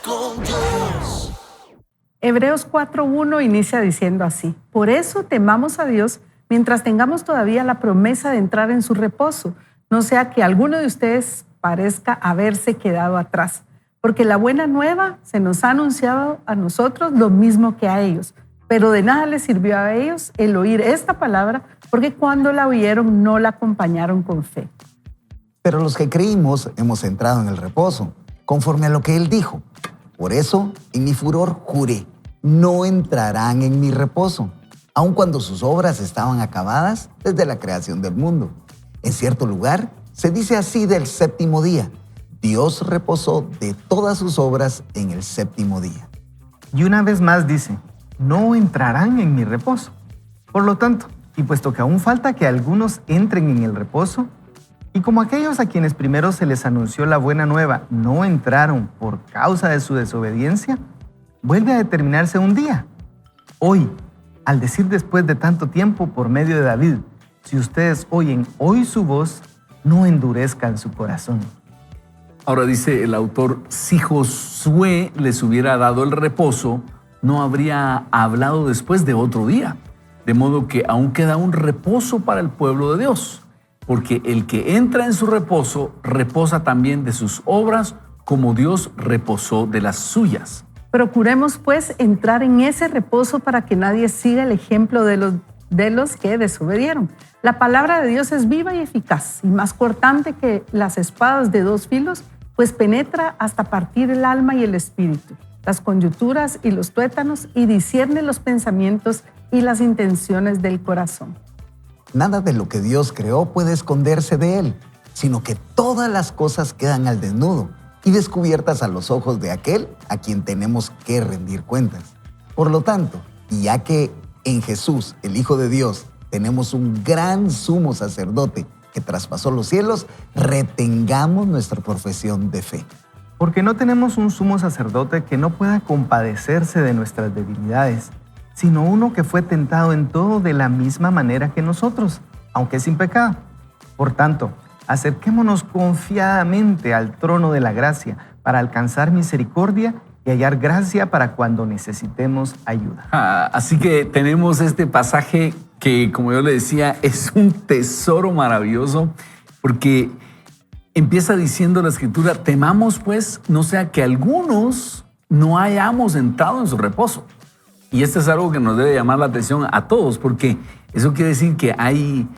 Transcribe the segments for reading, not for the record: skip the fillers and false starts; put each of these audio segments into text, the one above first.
con Dios. Hebreos 4:1 inicia diciendo así: por eso temamos a Dios mientras tengamos todavía la promesa de entrar en su reposo, no sea que alguno de ustedes parezca haberse quedado atrás, porque la buena nueva se nos ha anunciado a nosotros lo mismo que a ellos, pero de nada les sirvió a ellos el oír esta palabra, porque cuando la oyeron no la acompañaron con fe. Pero los que creímos hemos entrado en el reposo, conforme a lo que él dijo. Por eso, en mi furor juré, no entrarán en mi reposo, aun cuando sus obras estaban acabadas desde la creación del mundo. En cierto lugar, se dice así del séptimo día: Dios reposó de todas sus obras en el séptimo día. Y una vez más dice, no entrarán en mi reposo. Por lo tanto, y puesto que aún falta que algunos entren en el reposo, y como aquellos a quienes primero se les anunció la buena nueva no entraron por causa de su desobediencia, vuelve a determinarse un día, hoy, al decir después de tanto tiempo por medio de David, si ustedes oyen hoy su voz, no endurezcan su corazón. Ahora dice el autor, si Josué les hubiera dado el reposo, no habría hablado después de otro día. De modo que aún queda un reposo para el pueblo de Dios, porque el que entra en su reposo, reposa también de sus obras, como Dios reposó de las suyas. Procuremos pues entrar en ese reposo para que nadie siga el ejemplo de los que desobedieron. La palabra de Dios es viva y eficaz y más cortante que las espadas de dos filos, pues penetra hasta partir el alma y el espíritu, las coyunturas y los tuétanos, y discierne los pensamientos y las intenciones del corazón. Nada de lo que Dios creó puede esconderse de él, sino que todas las cosas quedan al desnudo y descubiertas a los ojos de aquel a quien tenemos que rendir cuentas. Por lo tanto, y ya que en Jesús, el Hijo de Dios, tenemos un gran sumo sacerdote que traspasó los cielos, retengamos nuestra profesión de fe. Porque no tenemos un sumo sacerdote que no pueda compadecerse de nuestras debilidades, sino uno que fue tentado en todo de la misma manera que nosotros, aunque sin pecado. Por tanto, acerquémonos confiadamente al trono de la gracia para alcanzar misericordia y hallar gracia para cuando necesitemos ayuda. Así que tenemos este pasaje que, como yo le decía, es un tesoro maravilloso, porque empieza diciendo la Escritura, temamos pues, no sea que algunos no hayamos entrado en su reposo. Y esto es algo que nos debe llamar la atención a todos, porque eso quiere decir que hay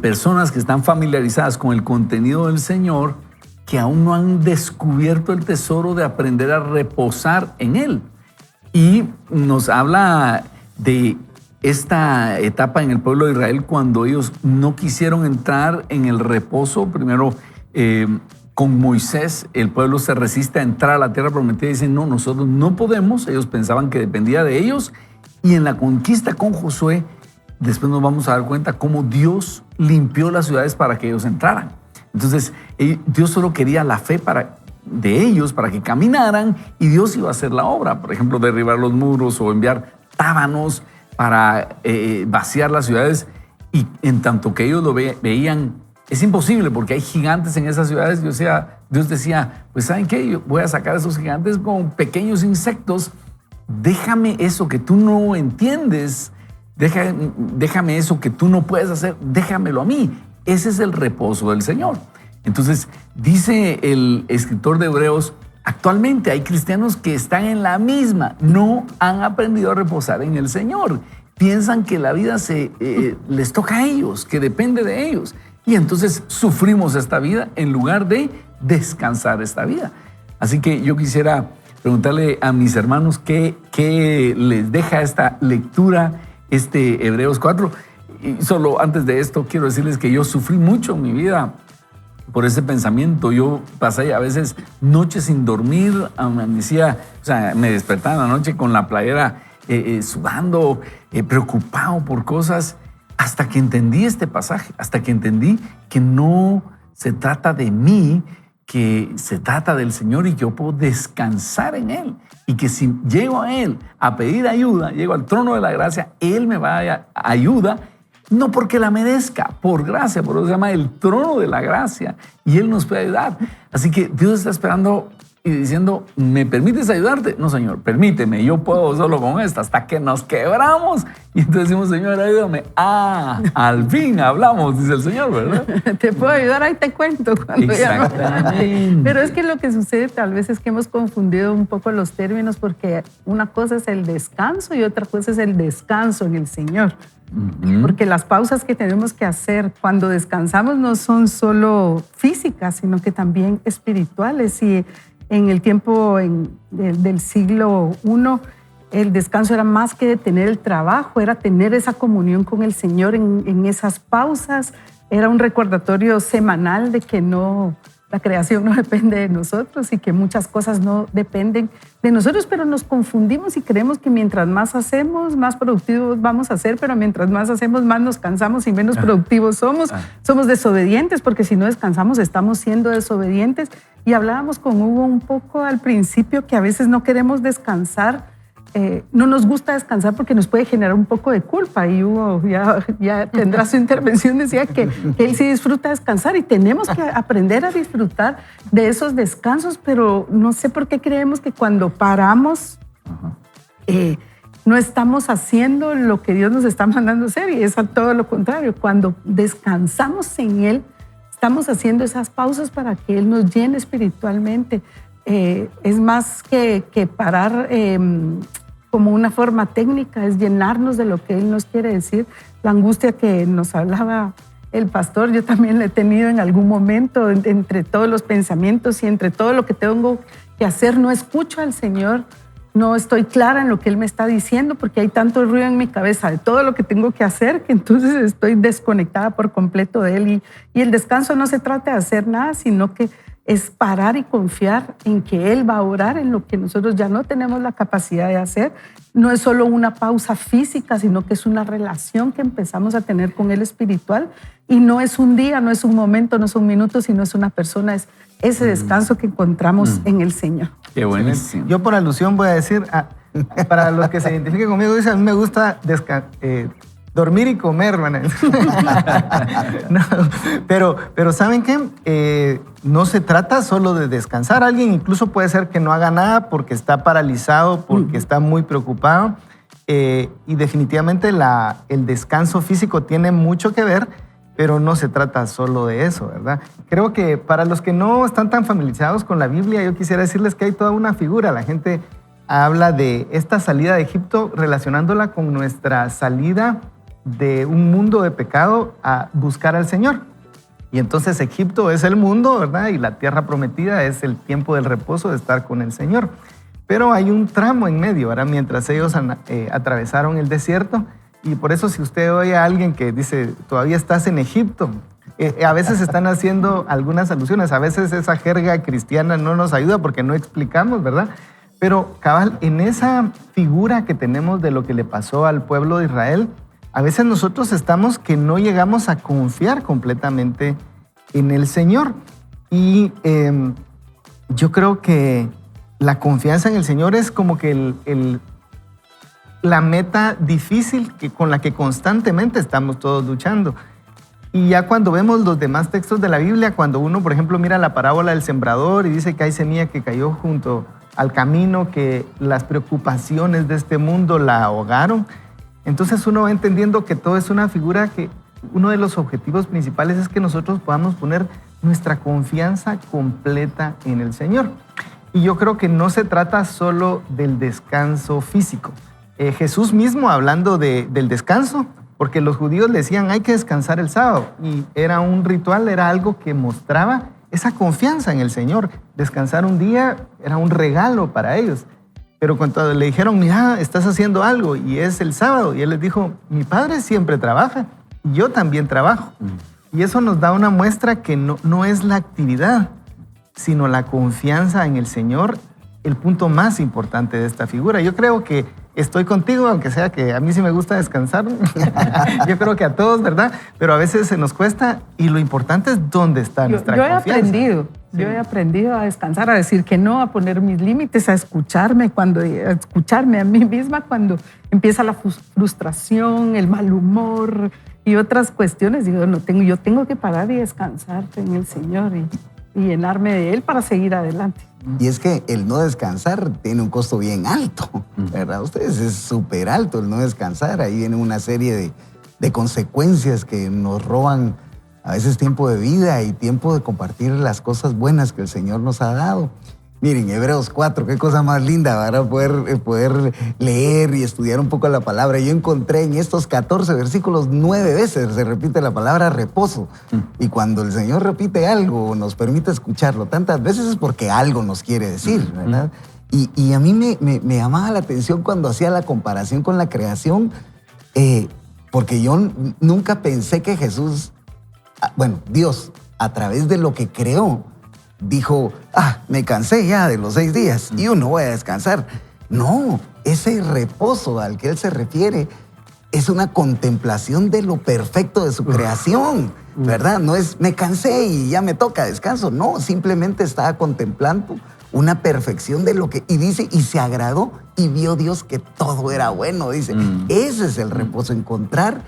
personas que están familiarizadas con el contenido del Señor que aún no han descubierto el tesoro de aprender a reposar en Él. Y nos habla de esta etapa en el pueblo de Israel cuando ellos no quisieron entrar en el reposo. Primero, con Moisés, el pueblo se resiste a entrar a la tierra prometida y dicen, no, nosotros no podemos. Ellos pensaban que dependía de ellos. Y en la conquista con Josué, después nos vamos a dar cuenta cómo Dios limpió las ciudades para que ellos entraran. Entonces, Dios solo quería la fe de ellos para que caminaran, y Dios iba a hacer la obra. Por ejemplo, derribar los muros o enviar tábanos para vaciar las ciudades. Y en tanto que ellos lo veían, es imposible porque hay gigantes en esas ciudades. Dios decía, pues ¿saben qué? Yo voy a sacar a esos gigantes con pequeños insectos. Déjame eso que tú no entiendes. Déjame eso que tú no puedes hacer. Déjamelo a mí. Ese es el reposo del Señor. Entonces, dice el escritor de Hebreos, actualmente hay cristianos que están en la misma. No han aprendido a reposar en el Señor. Piensan que la vida les toca a ellos, que depende de ellos. Y entonces sufrimos esta vida en lugar de descansar esta vida. Así que yo quisiera preguntarle a mis hermanos qué les deja esta lectura, Hebreos 4. Y solo antes de esto quiero decirles que yo sufrí mucho en mi vida por ese pensamiento. Yo pasé a veces noches sin dormir, me despertaba en la noche con la playera sudando, preocupado por cosas, hasta que entendí este pasaje, hasta que entendí que no se trata de mí, que se trata del Señor y que yo puedo descansar en Él. Y que si llego a Él a pedir ayuda, llego al trono de la gracia, Él me va a dar ayuda, no porque la merezca, por gracia, por eso se llama el trono de la gracia, y Él nos puede ayudar. Así que Dios está esperando y diciendo, ¿me permites ayudarte? No, Señor, permíteme, yo puedo solo con esta, hasta que nos quebramos. Y entonces decimos, Señor, ayúdame. Al fin hablamos, dice el Señor, ¿verdad? Te puedo ayudar, ahí te cuento. Cuando ya no. Exactamente. Pero es que lo que sucede tal vez es que hemos confundido un poco los términos, porque una cosa es el descanso y otra cosa es el descanso en el Señor. Porque las pausas que tenemos que hacer cuando descansamos no son solo físicas, sino que también espirituales. Y en el tiempo del siglo I, el descanso era más que detener el trabajo, era tener esa comunión con el Señor en esas pausas. Era un recordatorio semanal de que la creación no depende de nosotros y que muchas cosas no dependen de nosotros, pero nos confundimos y creemos que mientras más hacemos, más productivos vamos a ser, pero mientras más hacemos, más nos cansamos y menos productivos somos. Somos desobedientes, porque si no descansamos estamos siendo desobedientes. Y hablábamos con Hugo un poco al principio que a veces no queremos descansar. No nos gusta descansar porque nos puede generar un poco de culpa, y Hugo ya tendrá su intervención, decía que él sí disfruta descansar y tenemos que aprender a disfrutar de esos descansos, pero no sé por qué creemos que cuando paramos no estamos haciendo lo que Dios nos está mandando hacer, y es todo lo contrario. Cuando descansamos en Él, estamos haciendo esas pausas para que Él nos llene espiritualmente. Es más que parar como una forma técnica, es llenarnos de lo que Él nos quiere decir. La angustia que nos hablaba el pastor, yo también la he tenido en algún momento, entre todos los pensamientos y entre todo lo que tengo que hacer. No escucho al Señor, no estoy clara en lo que Él me está diciendo, porque hay tanto ruido en mi cabeza de todo lo que tengo que hacer, que entonces estoy desconectada por completo de Él. Y el descanso no se trata de hacer nada, sino que es parar y confiar en que Él va a orar en lo que nosotros ya no tenemos la capacidad de hacer. No es solo una pausa física, sino que es una relación que empezamos a tener con Él espiritual. Y no es un día, no es un momento, no es un minuto, sino es una persona. Es ese descanso que encontramos en el Señor. Qué buenísimo. Yo por alusión voy a decir, para los que se identifiquen conmigo, dice, a mí me gusta dormir y comer, man. No, pero ¿saben qué? No se trata solo de descansar. Alguien incluso puede ser que no haga nada porque está paralizado, porque está muy preocupado. Y definitivamente el descanso físico tiene mucho que ver, pero no se trata solo de eso, ¿verdad? Creo que para los que no están tan familiarizados con la Biblia, yo quisiera decirles que hay toda una figura. La gente habla de esta salida de Egipto relacionándola con nuestra salida de un mundo de pecado a buscar al Señor. Y entonces Egipto es el mundo, ¿verdad? Y la tierra prometida es el tiempo del reposo, de estar con el Señor. Pero hay un tramo en medio, ¿verdad? Mientras ellos atravesaron el desierto. Y por eso si usted oye a alguien que dice, todavía estás en Egipto, a veces están haciendo algunas alusiones. A veces esa jerga cristiana no nos ayuda porque no explicamos, ¿verdad? Pero cabal, en esa figura que tenemos de lo que le pasó al pueblo de Israel, a veces nosotros estamos que no llegamos a confiar completamente en el Señor. Y yo creo que la confianza en el Señor es como que la meta difícil con la que constantemente estamos todos luchando. Y ya cuando vemos los demás textos de la Biblia, cuando uno, por ejemplo, mira la parábola del sembrador y dice que hay semilla que cayó junto al camino, que las preocupaciones de este mundo la ahogaron, entonces uno va entendiendo que todo es una figura que uno de los objetivos principales es que nosotros podamos poner nuestra confianza completa en el Señor. Y yo creo que no se trata solo del descanso físico. Jesús mismo hablando del descanso, porque los judíos le decían hay que descansar el sábado, y era un ritual, era algo que mostraba esa confianza en el Señor. Descansar un día era un regalo para ellos. Pero cuando le dijeron, mira, estás haciendo algo y es el sábado, y él les dijo, mi padre siempre trabaja y yo también trabajo. Y eso nos da una muestra que no es la actividad, sino la confianza en el Señor, el punto más importante de esta figura. Yo creo que estoy contigo, aunque sea que a mí sí me gusta descansar. Yo creo que a todos, ¿verdad? Pero a veces se nos cuesta, y lo importante es dónde está nuestra confianza. Yo he aprendido a descansar, a decir que no, a poner mis límites, a escucharme a mí misma cuando empieza la frustración, el mal humor y otras cuestiones. Digo, yo tengo que parar y descansar en el Señor y llenarme de Él para seguir adelante. Y es que el no descansar tiene un costo bien alto, ¿verdad? Ustedes es súper alto el no descansar. Ahí viene una serie de consecuencias que nos roban a veces tiempo de vida y tiempo de compartir las cosas buenas que el Señor nos ha dado. Miren, Hebreos 4, qué cosa más linda, ¿verdad? Poder leer y estudiar un poco la palabra. Yo encontré en estos 14 versículos 9 veces se repite la palabra reposo. Y cuando el Señor repite algo, nos permite escucharlo tantas veces es porque algo nos quiere decir, ¿verdad? Y a mí me llamaba la atención cuando hacía la comparación con la creación, porque yo nunca pensé que Jesús, Dios, a través de lo que creó, dijo, me cansé ya de los 6 días y uno voy a descansar. No, ese reposo al que él se refiere es una contemplación de lo perfecto de su creación, ¿verdad? No es me cansé y ya me toca descanso. No, simplemente estaba contemplando una perfección de lo que... Y dice, y se agradó y vio Dios que todo era bueno. Dice, ese es el reposo, encontrar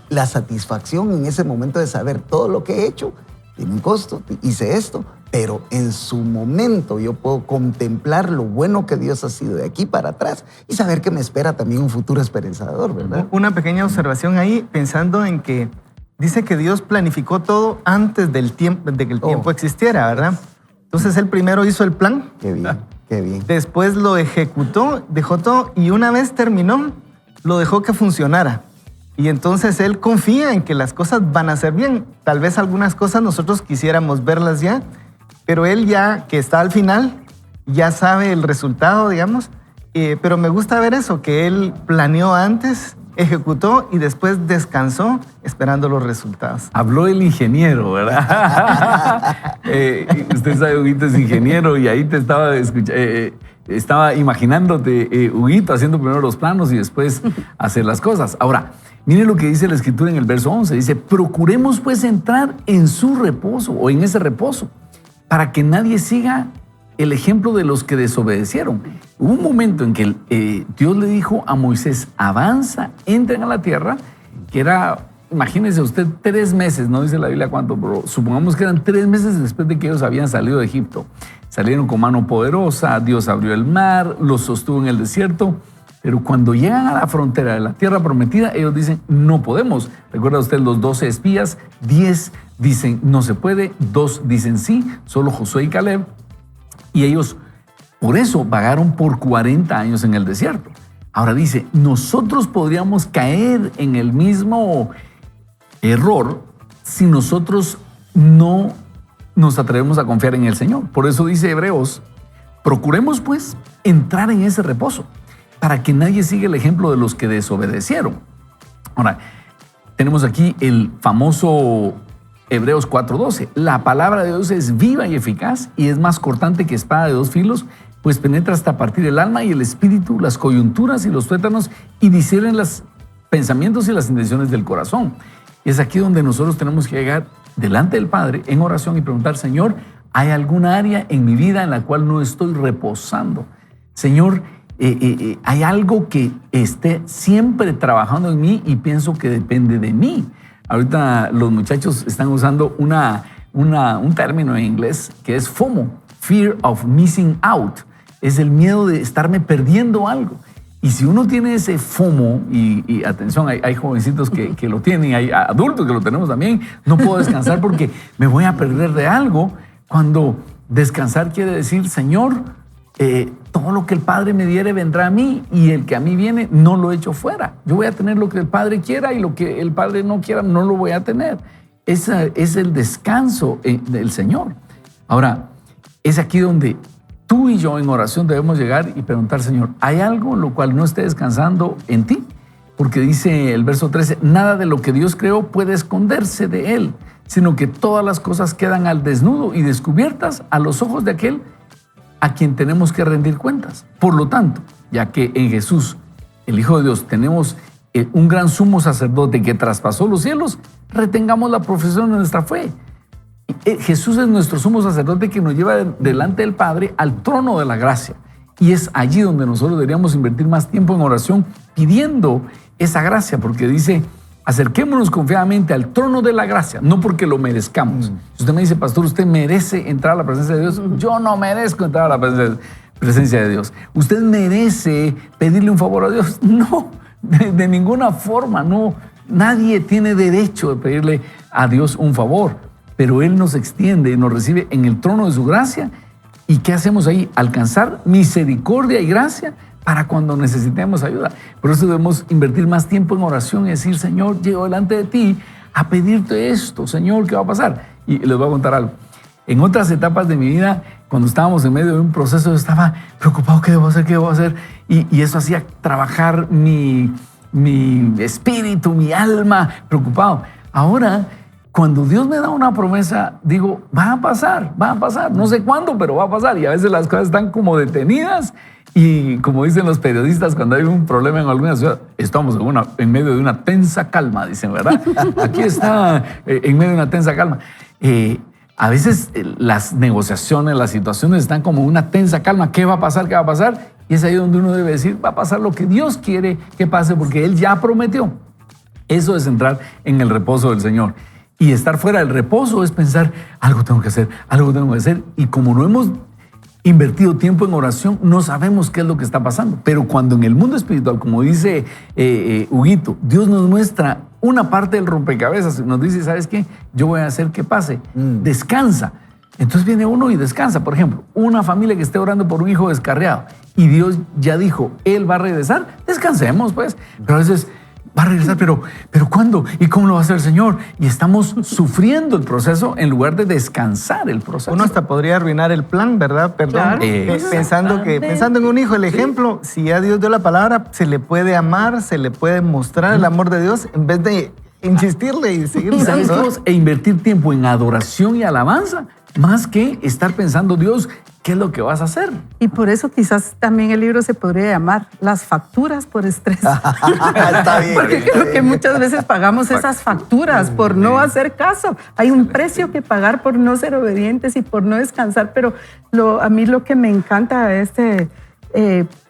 la satisfacción en ese momento de saber todo lo que he hecho tiene un costo, hice esto, pero en su momento yo puedo contemplar lo bueno que Dios ha sido de aquí para atrás y saber que me espera también un futuro esperanzador, ¿verdad? Una pequeña observación ahí, pensando en que dice que Dios planificó todo antes de que el tiempo existiera, ¿verdad? Entonces él primero hizo el plan. Qué bien, qué bien. Después lo ejecutó, dejó todo y una vez terminó, lo dejó que funcionara. Y entonces él confía en que las cosas van a ser bien. Tal vez algunas cosas nosotros quisiéramos verlas ya, pero él ya que está al final, ya sabe el resultado, digamos. Pero me gusta ver eso, que él planeó antes, ejecutó y después descansó esperando los resultados. Habló el ingeniero, ¿verdad? Usted sabe, Huguito es ingeniero y ahí te estaba escuchando. Estaba imaginándote, Huguito, haciendo primero los planos y después hacer las cosas. Ahora, miren lo que dice la Escritura en el verso 11. Dice, procuremos pues entrar en su reposo o en ese reposo para que nadie siga el ejemplo de los que desobedecieron. Hubo un momento en que Dios le dijo a Moisés, avanza, entren a la tierra, que era, imagínense usted, 3 meses, no dice la Biblia cuánto, pero supongamos que eran 3 meses después de que ellos habían salido de Egipto. Salieron con mano poderosa, Dios abrió el mar, los sostuvo en el desierto, pero cuando llegan a la frontera de la tierra prometida, ellos dicen, no podemos. Recuerda usted los 12 espías, 10 dicen no se puede, 2 dicen sí, solo Josué y Caleb, y ellos por eso vagaron por 40 años en el desierto. Ahora dice, nosotros podríamos caer en el mismo error si nosotros no nos atrevemos a confiar en el Señor. Por eso dice Hebreos, procuremos pues entrar en ese reposo para que nadie siga el ejemplo de los que desobedecieron. Ahora, tenemos aquí el famoso Hebreos 4:12. La palabra de Dios es viva y eficaz y es más cortante que espada de 2 filos, pues penetra hasta partir el alma y el espíritu, las coyunturas y los tuétanos y discierne los pensamientos y las intenciones del corazón. Y es aquí donde nosotros tenemos que llegar delante del Padre en oración y preguntar, Señor, ¿hay alguna área en mi vida en la cual no estoy reposando? Señor, hay algo que esté siempre trabajando en mí y pienso que depende de mí. Ahorita los muchachos están usando un término en inglés que es FOMO, Fear of Missing Out. Es el miedo de estarme perdiendo algo. Y si uno tiene ese FOMO, y atención, hay jovencitos que lo tienen, hay adultos que lo tenemos también, no puedo descansar porque me voy a perder de algo. Cuando descansar quiere decir, Señor, todo lo que el Padre me diere vendrá a mí y el que a mí viene no lo echo fuera. Yo voy a tener lo que el Padre quiera y lo que el Padre no quiera no lo voy a tener. Ese es el descanso del Señor. Ahora, es aquí donde tú y yo en oración debemos llegar y preguntar, Señor, ¿hay algo en lo cual no esté descansando en ti? Porque dice el verso 13, nada de lo que Dios creó puede esconderse de Él, sino que todas las cosas quedan al desnudo y descubiertas a los ojos de aquel a quien tenemos que rendir cuentas. Por lo tanto, ya que en Jesús, el Hijo de Dios, tenemos un gran sumo sacerdote que traspasó los cielos, retengamos la profesión de nuestra fe. Jesús es nuestro sumo sacerdote que nos lleva delante del Padre al trono de la gracia. Y es allí donde nosotros deberíamos invertir más tiempo en oración pidiendo esa gracia, porque dice acerquémonos confiadamente al trono de la gracia, no porque lo merezcamos. Si usted me dice, pastor, usted merece entrar a la presencia de Dios, yo no merezco entrar a la presencia de Dios. ¿Usted merece pedirle un favor a Dios? No, de ninguna forma, no. Nadie tiene derecho de pedirle a Dios un favor, pero Él nos extiende y nos recibe en el trono de su gracia. ¿Y qué hacemos ahí? Alcanzar misericordia y gracia para cuando necesitemos ayuda. Por eso debemos invertir más tiempo en oración y decir, Señor, llego delante de ti a pedirte esto. Señor, ¿qué va a pasar? Y les voy a contar algo. En otras etapas de mi vida, cuando estábamos en medio de un proceso, yo estaba preocupado, ¿qué debo hacer? ¿Qué debo hacer? Y eso hacía trabajar mi espíritu, mi alma, preocupado. Ahora, cuando Dios me da una promesa, digo, va a pasar. No sé cuándo, pero va a pasar. Y a veces las cosas están como detenidas. Y como dicen los periodistas, cuando hay un problema en alguna ciudad, estamos en medio de una tensa calma, dicen, ¿verdad? Aquí está en medio de una tensa calma. A veces las negociaciones, las situaciones están como una tensa calma. ¿Qué va a pasar? ¿Qué va a pasar? Y es ahí donde uno debe decir, va a pasar lo que Dios quiere que pase, porque Él ya prometió. Eso es entrar en el reposo del Señor. Y estar fuera del reposo es pensar, algo tengo que hacer. Y como no hemos invertido tiempo en oración, no sabemos qué es lo que está pasando. Pero cuando en el mundo espiritual, como dice Huguito, Dios nos muestra una parte del rompecabezas, nos dice, ¿sabes qué? Yo voy a hacer que pase. Descansa. Entonces viene uno y descansa. Por ejemplo, una familia que esté orando por un hijo descarriado y Dios ya dijo, Él va a regresar, descansemos pues. Pero a veces va a regresar, pero ¿cuándo? ¿Y cómo lo va a hacer el Señor? Y estamos sufriendo el proceso en lugar de descansar el proceso. Uno hasta podría arruinar el plan, ¿verdad? Perdón. Claro. Pensando en un hijo, el ejemplo, si ya Dios dio la palabra, se le puede amar, se le puede mostrar el amor de Dios en vez de insistirle y seguir. ¿Y sabes qué? E invertir tiempo en adoración y alabanza, más que estar pensando, Dios, ¿qué es lo que vas a hacer? Y por eso quizás también el libro se podría llamar Las facturas por estrés. Está bien. Porque creo que muchas veces pagamos esas facturas por no hacer caso. Hay un precio que pagar por no ser obedientes y por no descansar, pero a mí lo que me encanta de este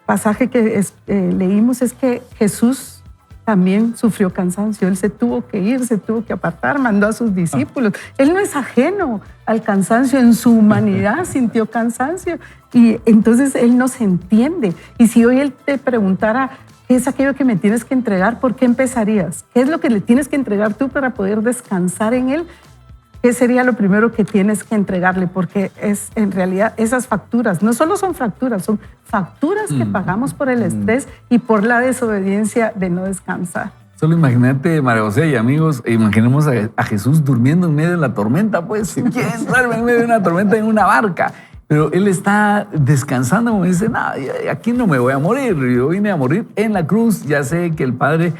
pasaje que leímos es que Jesús también sufrió cansancio. Él se tuvo que ir, se tuvo que apartar, mandó a sus discípulos. Él no es ajeno al cansancio. En su humanidad sintió cansancio. Y entonces Él nos entiende. Y si hoy Él te preguntara, ¿qué es aquello que me tienes que entregar? ¿Por qué empezarías? ¿Qué es lo que le tienes que entregar tú para poder descansar en Él? ¿Qué sería lo primero que tienes que entregarle? Porque es en realidad esas facturas, no solo son facturas que pagamos por el estrés y por la desobediencia de no descansar. Solo imagínate, María José y amigos, imaginemos a Jesús durmiendo en medio de la tormenta, pues. ¿Quién duerme en medio de una tormenta en una barca? Pero Él está descansando, como dice, no, aquí no me voy a morir, yo vine a morir en la cruz, ya sé que el Padre,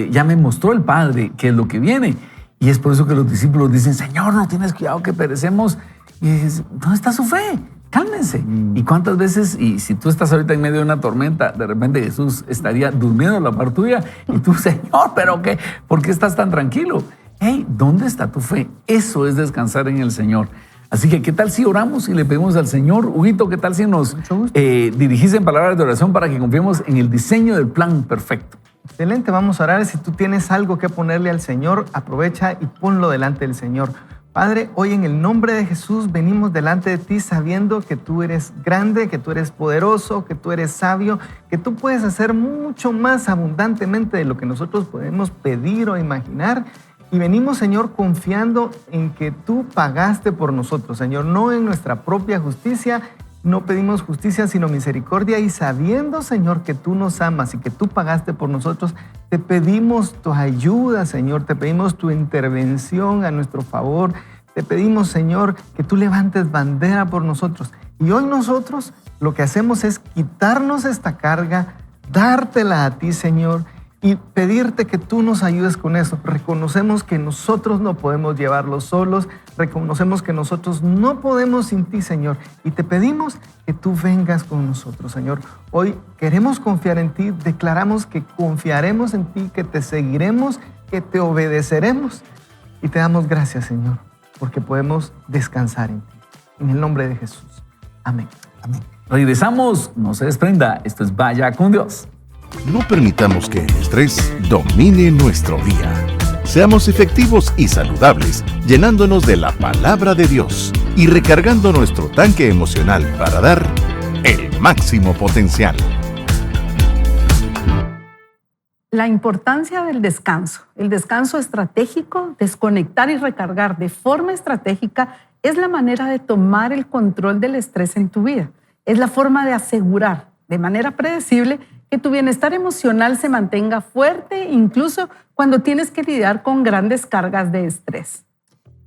ya me mostró el Padre qué es lo que viene. Y es por eso que los discípulos dicen, Señor, no tienes cuidado que perecemos. Y dices, ¿dónde está su fe? Cálmense. ¿Y cuántas veces, y si tú estás ahorita en medio de una tormenta, de repente Jesús estaría durmiendo a la par tuya y tú, Señor, ¿pero qué? ¿Por qué estás tan tranquilo? Hey, ¿dónde está tu fe? Eso es descansar en el Señor. Así que, ¿qué tal si oramos y le pedimos al Señor? Huguito, ¿qué tal si nos dirigís en palabras de oración para que confiemos en el diseño del plan perfecto? Excelente, vamos a orar. Si tú tienes algo que ponerle al Señor, aprovecha y ponlo delante del Señor. Padre, hoy en el nombre de Jesús venimos delante de ti sabiendo que tú eres grande, que tú eres poderoso, que tú eres sabio, que tú puedes hacer mucho más abundantemente de lo que nosotros podemos pedir o imaginar. Y venimos, Señor, confiando en que tú pagaste por nosotros, Señor, no en nuestra propia justicia. No pedimos justicia, sino misericordia. Y sabiendo, Señor, que tú nos amas y que tú pagaste por nosotros, te pedimos tu ayuda, Señor. Te pedimos tu intervención a nuestro favor. Te pedimos, Señor, que tú levantes bandera por nosotros. Y hoy nosotros lo que hacemos es quitarnos esta carga, dártela a ti, Señor, y pedirte que tú nos ayudes con eso. Reconocemos que nosotros no podemos llevarlo solos, reconocemos que nosotros no podemos sin ti, Señor, y te pedimos que tú vengas con nosotros, Señor. Hoy queremos confiar en ti, declaramos que confiaremos en ti, que te seguiremos, que te obedeceremos, y te damos gracias, Señor, porque podemos descansar en ti. En el nombre de Jesús. Amén. Amén. Regresamos, no se desprenda, esto es Vaya con Dios. No permitamos que el estrés domine nuestro día. Seamos efectivos y saludables, llenándonos de la palabra de Dios y recargando nuestro tanque emocional para dar el máximo potencial. La importancia del descanso. El descanso estratégico, desconectar y recargar de forma estratégica, es la manera de tomar el control del estrés en tu vida. Es la forma de asegurar de manera predecible que tu bienestar emocional se mantenga fuerte, incluso cuando tienes que lidiar con grandes cargas de estrés.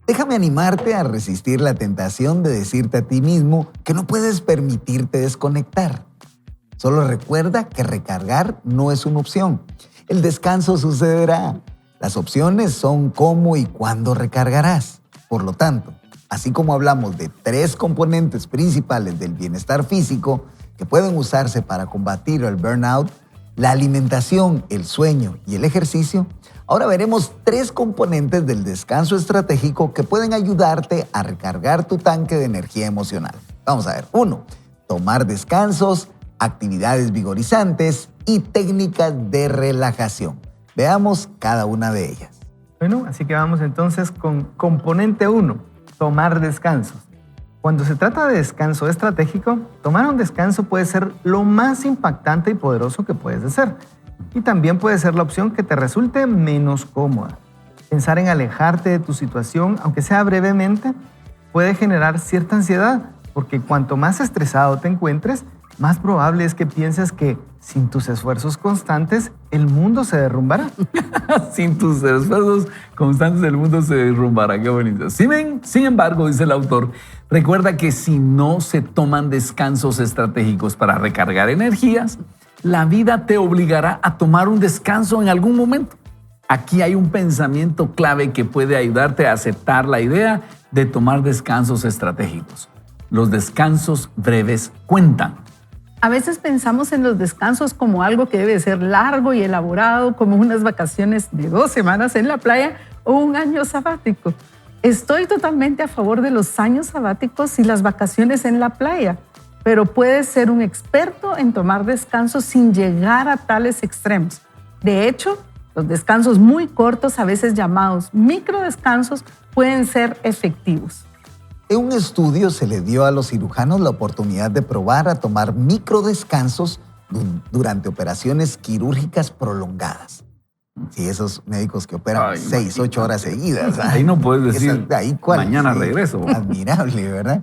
Déjame animarte a resistir la tentación de decirte a ti mismo que no puedes permitirte desconectar. Solo recuerda que recargar no es una opción. El descanso sucederá. Las opciones son cómo y cuándo recargarás. Por lo tanto, así como hablamos de 3 componentes principales del bienestar físico que pueden usarse para combatir el burnout, la alimentación, el sueño y el ejercicio, ahora veremos 3 componentes del descanso estratégico que pueden ayudarte a recargar tu tanque de energía emocional. Vamos a ver. 1. Tomar descansos, actividades vigorizantes y técnicas de relajación. Veamos cada una de ellas. Bueno, así que vamos entonces con componente 1, tomar descansos. Cuando se trata de descanso estratégico, tomar un descanso puede ser lo más impactante y poderoso que puedes hacer. Y también puede ser la opción que te resulte menos cómoda. Pensar en alejarte de tu situación, aunque sea brevemente, puede generar cierta ansiedad, porque cuanto más estresado te encuentres, más probable es que pienses que sin tus esfuerzos constantes, el mundo se derrumbará. Sin tus esfuerzos constantes el mundo se derrumbará. Qué bonito. Sin embargo, dice el autor, recuerda que si no se toman descansos estratégicos para recargar energías, la vida te obligará a tomar un descanso en algún momento. Aquí hay un pensamiento clave que puede ayudarte a aceptar la idea de tomar descansos estratégicos. Los descansos breves cuentan. A veces pensamos en los descansos como algo que debe ser largo y elaborado, como unas vacaciones de 2 semanas en la playa o un año sabático. Estoy totalmente a favor de los años sabáticos y las vacaciones en la playa, pero puedes ser un experto en tomar descansos sin llegar a tales extremos. De hecho, los descansos muy cortos, a veces llamados microdescansos, pueden ser efectivos. En un estudio se le dio a los cirujanos la oportunidad de probar a tomar microdescansos durante operaciones quirúrgicas prolongadas. Sí, esos médicos que operan 6, 8 horas seguidas. Ahí no puedes decir, mañana regreso. Admirable, ¿verdad?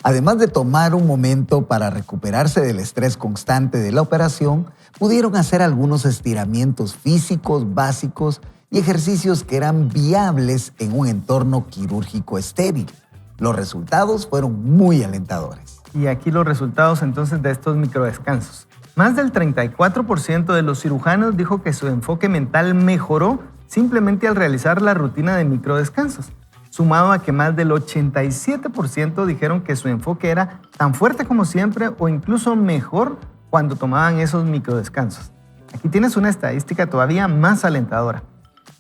Además de tomar un momento para recuperarse del estrés constante de la operación, pudieron hacer algunos estiramientos físicos básicos y ejercicios que eran viables en un entorno quirúrgico estéril. Los resultados fueron muy alentadores. Y aquí los resultados entonces de estos microdescansos. Más del 34% de los cirujanos dijo que su enfoque mental mejoró simplemente al realizar la rutina de microdescansos, sumado a que más del 87% dijeron que su enfoque era tan fuerte como siempre o incluso mejor cuando tomaban esos microdescansos. Aquí tienes una estadística todavía más alentadora.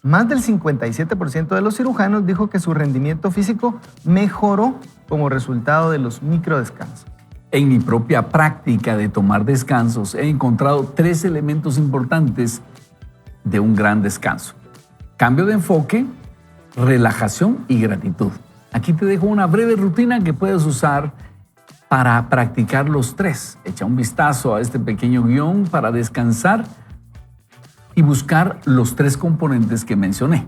Más del 57% de los cirujanos dijo que su rendimiento físico mejoró como resultado de los microdescansos. En mi propia práctica de tomar descansos he encontrado 3 elementos importantes de un gran descanso: cambio de enfoque, relajación y gratitud. Aquí te dejo una breve rutina que puedes usar para practicar los 3. Echa un vistazo a este pequeño guión para descansar y buscar los 3 componentes que mencioné.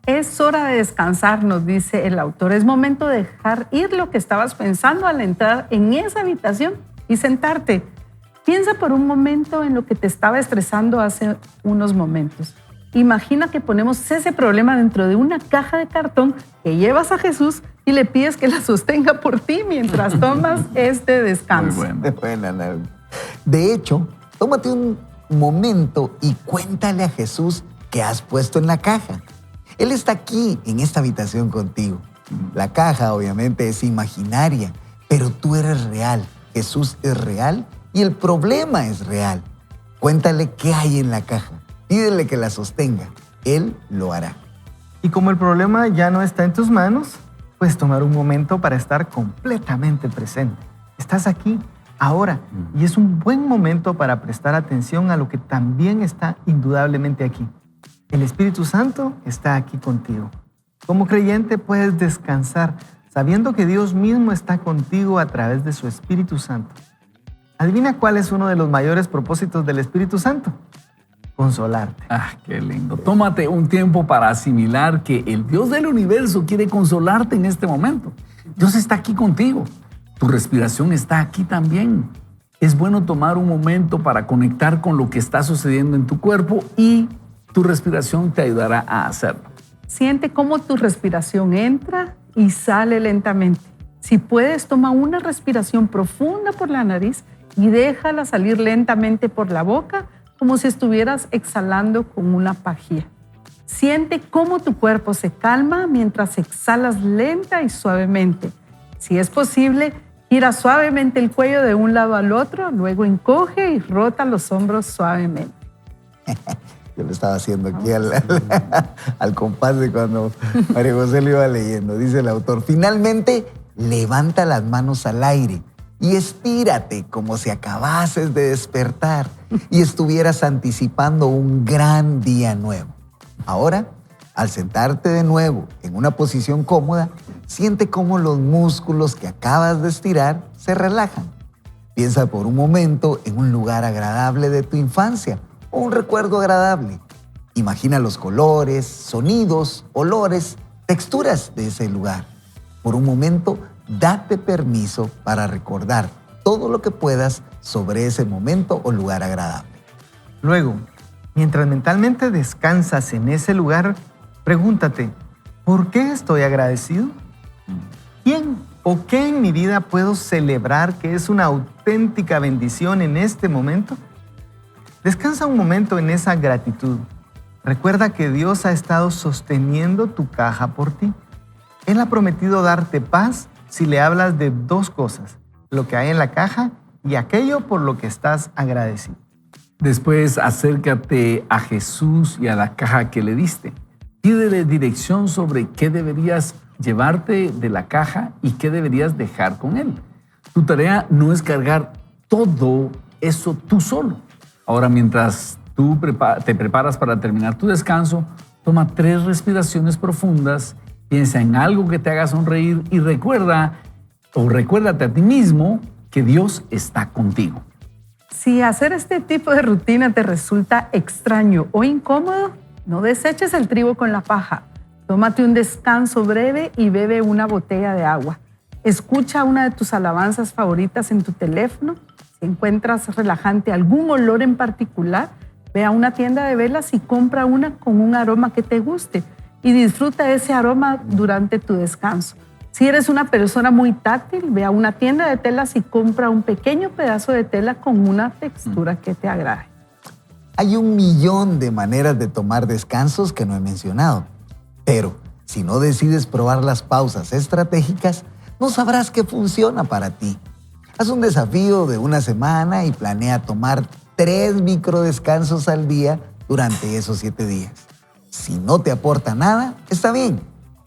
Es hora de descansar, nos dice el autor. Es momento de dejar ir lo que estabas pensando al entrar en esa habitación y sentarte. Piensa por un momento en lo que te estaba estresando hace unos momentos. Imagina que ponemos ese problema dentro de una caja de cartón que llevas a Jesús y le pides que la sostenga por ti mientras tomas este descanso. Muy bueno. De hecho, tómate un momento y cuéntale a Jesús qué has puesto en la caja. Él está aquí en esta habitación contigo. La caja obviamente es imaginaria, pero tú eres real. Jesús es real y el problema es real. Cuéntale qué hay en la caja. Pídele que la sostenga. Él lo hará. Y como el problema ya no está en tus manos, puedes tomar un momento para estar completamente presente. Estás aquí, ahora. Y es un buen momento para prestar atención a lo que también está indudablemente aquí. El Espíritu Santo está aquí contigo. Como creyente puedes descansar sabiendo que Dios mismo está contigo a través de su Espíritu Santo. ¿Adivina cuál es uno de los mayores propósitos del Espíritu Santo? Consolarte. Ah, qué lindo. Tómate un tiempo para asimilar que el Dios del universo quiere consolarte en este momento. Dios está aquí contigo. Tu respiración está aquí también. Es bueno tomar un momento para conectar con lo que está sucediendo en tu cuerpo y tu respiración te ayudará a hacerlo. Siente cómo tu respiración entra y sale lentamente. Si puedes, toma una respiración profunda por la nariz y déjala salir lentamente por la boca, como si estuvieras exhalando con una pajilla. Siente cómo tu cuerpo se calma mientras exhalas lenta y suavemente. Si es posible, gira suavemente el cuello de un lado al otro, luego encoge y rota los hombros suavemente. Yo lo estaba haciendo aquí al compás de cuando María José lo iba leyendo. Dice el autor, finalmente levanta las manos al aire y estírate como si acabases de despertar y estuvieras anticipando un gran día nuevo. Ahora, al sentarte de nuevo en una posición cómoda, siente cómo los músculos que acabas de estirar se relajan. Piensa por un momento en un lugar agradable de tu infancia o un recuerdo agradable. Imagina los colores, sonidos, olores, texturas de ese lugar. Por un momento, date permiso para recordar todo lo que puedas sobre ese momento o lugar agradable. Luego, mientras mentalmente descansas en ese lugar, pregúntate, ¿por qué estoy agradecido? ¿Quién o qué en mi vida puedo celebrar que es una auténtica bendición en este momento? Descansa un momento en esa gratitud. Recuerda que Dios ha estado sosteniendo tu caja por ti. Él ha prometido darte paz si le hablas de dos cosas, lo que hay en la caja y aquello por lo que estás agradecido. Después, acércate a Jesús y a la caja que le diste. Pídele dirección sobre qué deberías llevarte de la caja y qué deberías dejar con él. Tu tarea no es cargar todo eso tú solo. Ahora, mientras tú te preparas para terminar tu descanso, toma 3 respiraciones profundas, piensa en algo que te haga sonreír y recuérdate a ti mismo que Dios está contigo. Si hacer este tipo de rutina te resulta extraño o incómodo, no deseches el trigo con la paja. Tómate un descanso breve y bebe una botella de agua. Escucha una de tus alabanzas favoritas en tu teléfono. Si encuentras relajante algún olor en particular, ve a una tienda de velas y compra una con un aroma que te guste y disfruta ese aroma durante tu descanso. Si eres una persona muy táctil, ve a una tienda de telas y compra un pequeño pedazo de tela con una textura que te agrade. Hay 1.000.000 de maneras de tomar descansos que no he mencionado, pero si no decides probar las pausas estratégicas, no sabrás qué funciona para ti. Haz un desafío de una semana y planea tomar 3 microdescansos al día durante esos 7 días. Si no te aporta nada, está bien,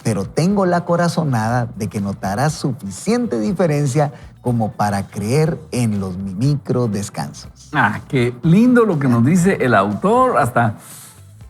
pero tengo la corazonada de que notarás suficiente diferencia como para creer en los microdescansos. Ah, qué lindo lo que nos dice el autor. Hasta,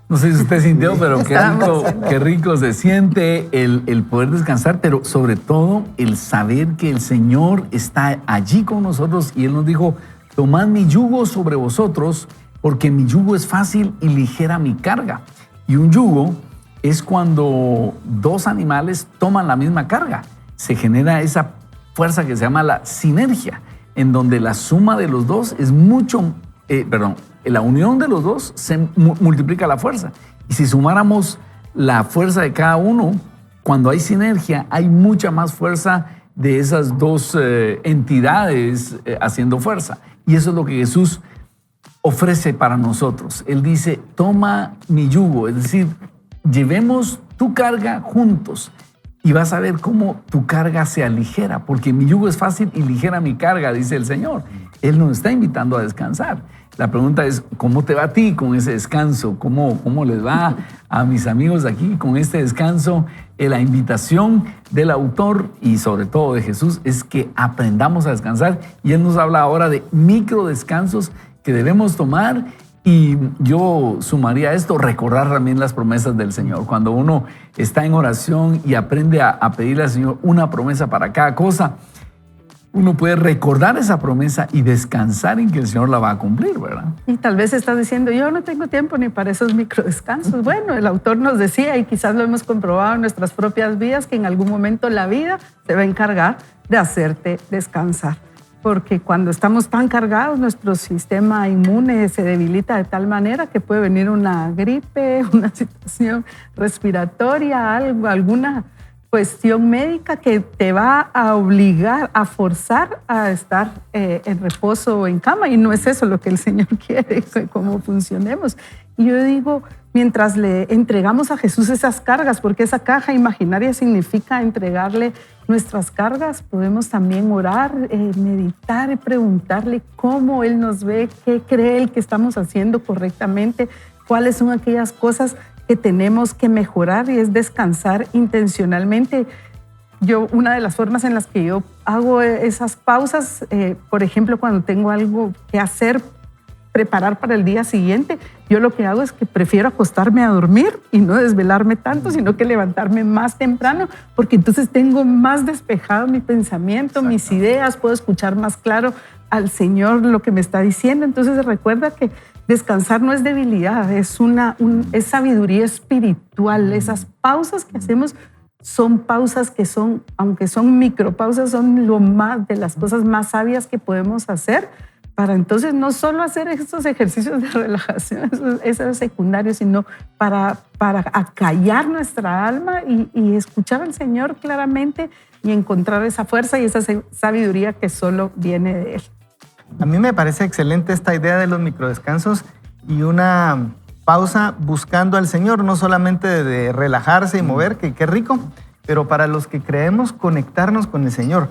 no sé si usted sintió, pero qué rico se siente el poder descansar, pero sobre todo el saber que el Señor está allí con nosotros y Él nos dijo, tomad mi yugo sobre vosotros, porque mi yugo es fácil y ligera mi carga. Y un yugo es cuando 2 animales toman la misma carga. Se genera esa fuerza que se llama la sinergia, en donde la suma de los dos es la unión de los dos se multiplica la fuerza. Y si sumáramos la fuerza de cada uno, cuando hay sinergia, hay mucha más fuerza de esas 2 entidades haciendo fuerza. Y eso es lo que Jesús ofrece para nosotros. Él dice, toma mi yugo, es decir, llevemos tu carga juntos y vas a ver cómo tu carga se aligera, porque mi yugo es fácil y ligera mi carga, dice el Señor. Él nos está invitando a descansar. La pregunta es, ¿cómo te va a ti con ese descanso? ¿Cómo les va a mis amigos aquí con este descanso? La invitación del autor y sobre todo de Jesús es que aprendamos a descansar, y Él nos habla ahora de micro descansos que debemos tomar. Y yo sumaría a esto, recordar también las promesas del Señor. Cuando uno está en oración y aprende a pedirle al Señor una promesa para cada cosa, uno puede recordar esa promesa y descansar en que el Señor la va a cumplir, ¿verdad? Y tal vez estás diciendo, yo no tengo tiempo ni para esos microdescansos. Bueno, el autor nos decía, y quizás lo hemos comprobado en nuestras propias vidas, que en algún momento la vida se va a encargar de hacerte descansar. Porque cuando estamos tan cargados, nuestro sistema inmune se debilita de tal manera que puede venir una gripe, una situación respiratoria, alguna cuestión médica que te va a obligar, a forzar a estar en reposo o en cama. Y no es eso lo que el Señor quiere, cómo funcionemos. Y yo digo, mientras le entregamos a Jesús esas cargas, porque esa caja imaginaria significa entregarle nuestras cargas, podemos también orar, meditar y preguntarle cómo Él nos ve, qué cree Él que estamos haciendo correctamente, cuáles son aquellas cosas que tenemos que mejorar, y es descansar intencionalmente. Una de las formas en las que yo hago esas pausas, por ejemplo, cuando tengo algo que hacer, preparar para el día siguiente, yo lo que hago es que prefiero acostarme a dormir y no desvelarme tanto, sino que levantarme más temprano, porque entonces tengo más despejado mi pensamiento, mis ideas, puedo escuchar más claro al Señor lo que me está diciendo. Entonces recuerda que descansar no es debilidad, es sabiduría espiritual. Esas pausas que hacemos son pausas que son, aunque son micropausas, son de las cosas más sabias que podemos hacer, para entonces no solo hacer estos ejercicios de relajación, eso es secundario, sino para acallar nuestra alma y escuchar al Señor claramente y encontrar esa fuerza y esa sabiduría que solo viene de Él. A mí me parece excelente esta idea de los microdescansos y una pausa buscando al Señor, no solamente de relajarse y mover, que qué rico, pero para los que creemos conectarnos con el Señor.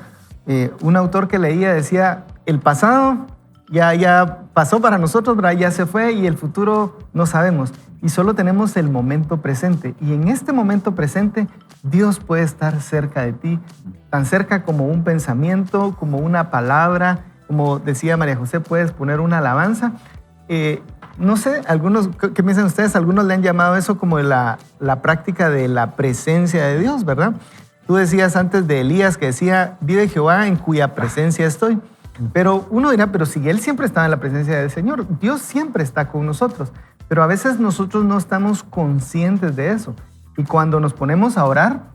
Un autor que leía decía, el pasado ya pasó para nosotros, ¿verdad? Ya se fue, y el futuro no sabemos. Y solo tenemos el momento presente. Y en este momento presente, Dios puede estar cerca de ti, tan cerca como un pensamiento, como una palabra, como decía María José, puedes poner una alabanza. No sé, ¿qué piensan ustedes? Algunos le han llamado eso como la práctica de la presencia de Dios, ¿verdad? Tú decías antes de Elías que decía, vive Jehová en cuya presencia estoy. Pero uno dirá, pero si Él siempre estaba en la presencia del Señor, Dios siempre está con nosotros, pero a veces nosotros no estamos conscientes de eso. Y cuando nos ponemos a orar,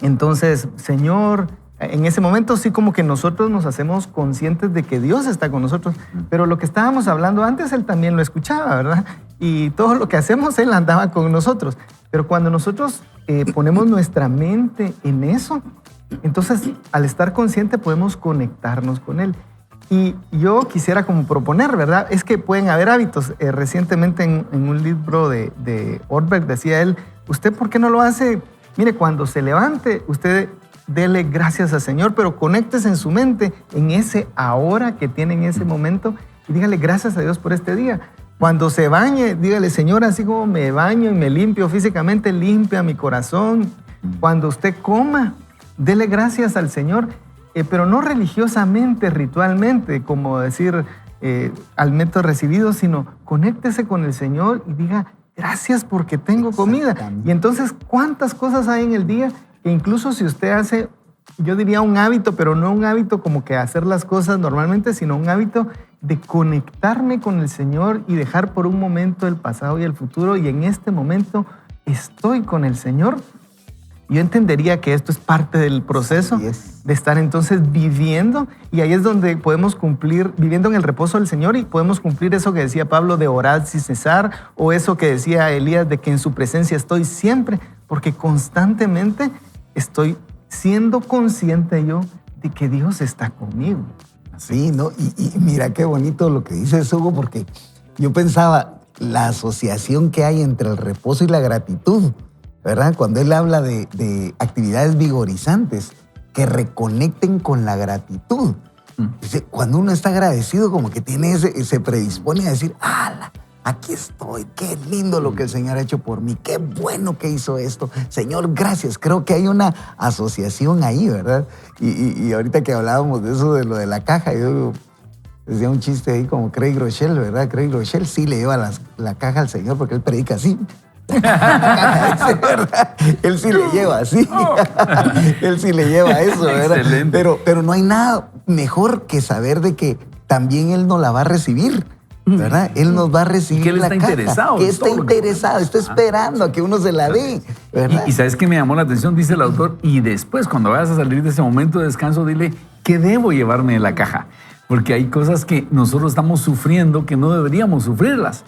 entonces, Señor, en ese momento sí como que nosotros nos hacemos conscientes de que Dios está con nosotros, pero lo que estábamos hablando antes, Él también lo escuchaba, ¿verdad? Y todo lo que hacemos, Él andaba con nosotros. Pero cuando nosotros ponemos nuestra mente en eso, entonces al estar consciente podemos conectarnos con Él. Y yo quisiera como proponer, ¿verdad? Es que pueden haber hábitos. Recientemente en un libro de Ortberg decía él, ¿usted por qué no lo hace? Mire, cuando se levante, usted dele gracias al Señor, pero conéctese en su mente en ese ahora que tiene en ese momento y dígale gracias a Dios por este día. Cuando se bañe, dígale, Señor, así como me baño y me limpio físicamente, limpia mi corazón. Cuando usted coma, dele gracias al Señor. Pero no religiosamente, ritualmente, como decir alimentos recibidos, sino conéctese con el Señor y diga, gracias porque tengo comida. Y entonces, ¿cuántas cosas hay en el día que incluso si usted hace, yo diría un hábito, pero no un hábito como que hacer las cosas normalmente, sino un hábito de conectarme con el Señor y dejar por un momento el pasado y el futuro, y en este momento estoy con el Señor? Yo entendería que esto es parte del proceso de estar entonces viviendo, y ahí es donde podemos cumplir, viviendo en el reposo del Señor, y podemos cumplir eso que decía Pablo de orar sin cesar, o eso que decía Elías de que en su presencia estoy siempre, porque constantemente estoy siendo consciente yo de que Dios está conmigo. Sí, ¿no? Y mira qué bonito lo que dices, Hugo, porque yo pensaba la asociación que hay entre el reposo y la gratitud, ¿verdad? Cuando él habla de actividades vigorizantes que reconecten con la gratitud. Dice, cuando uno está agradecido, como que se predispone a decir, ¡ala! Aquí estoy, qué lindo lo que el Señor ha hecho por mí, qué bueno que hizo esto. Señor, gracias. Creo que hay una asociación ahí, ¿verdad? Y ahorita que hablábamos de eso, de lo de la caja, yo decía un chiste ahí como Craig Rochelle, ¿verdad? Craig Rochelle sí le lleva la caja al Señor porque él predica así. ¿Verdad? Él sí le lleva así. Él sí le lleva eso, ¿verdad? Excelente. Pero no hay nada mejor que saber de que también Él nos la va a recibir, ¿verdad? Él nos va a recibir que Él la está caja. interesado Que en está todo lo que interesado, está esperando a que uno se la dé, ¿verdad? Y ¿sabes qué me llamó la atención? Dice el autor, y después cuando vayas a salir de ese momento de descanso, dile, ¿qué debo llevarme de la caja? Porque hay cosas que nosotros estamos sufriendo que no deberíamos sufrirlas,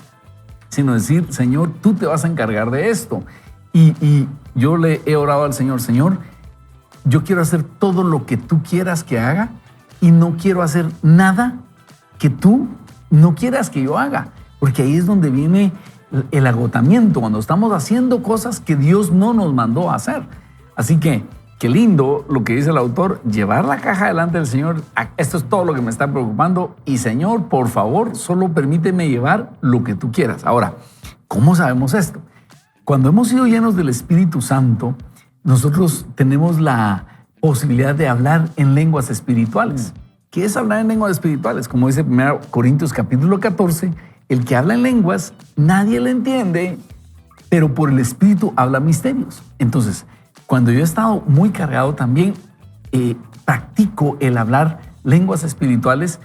sino decir, Señor, tú te vas a encargar de esto. Y yo le he orado al Señor, Señor, yo quiero hacer todo lo que tú quieras que haga y no quiero hacer nada que tú no quieras que yo haga, porque ahí es donde viene el agotamiento, cuando estamos haciendo cosas que Dios no nos mandó a hacer. Así que, qué lindo lo que dice el autor, llevar la caja delante del Señor. Esto es todo lo que me está preocupando y Señor, por favor, solo permíteme llevar lo que tú quieras. Ahora, ¿cómo sabemos esto? Cuando hemos sido llenos del Espíritu Santo, nosotros tenemos la posibilidad de hablar en lenguas espirituales. ¿Qué es hablar en lenguas espirituales? Como dice 1 Corintios capítulo 14, el que habla en lenguas, nadie le entiende, pero por el Espíritu habla misterios. Entonces, cuando yo he estado muy cargado también, practico el hablar lenguas espirituales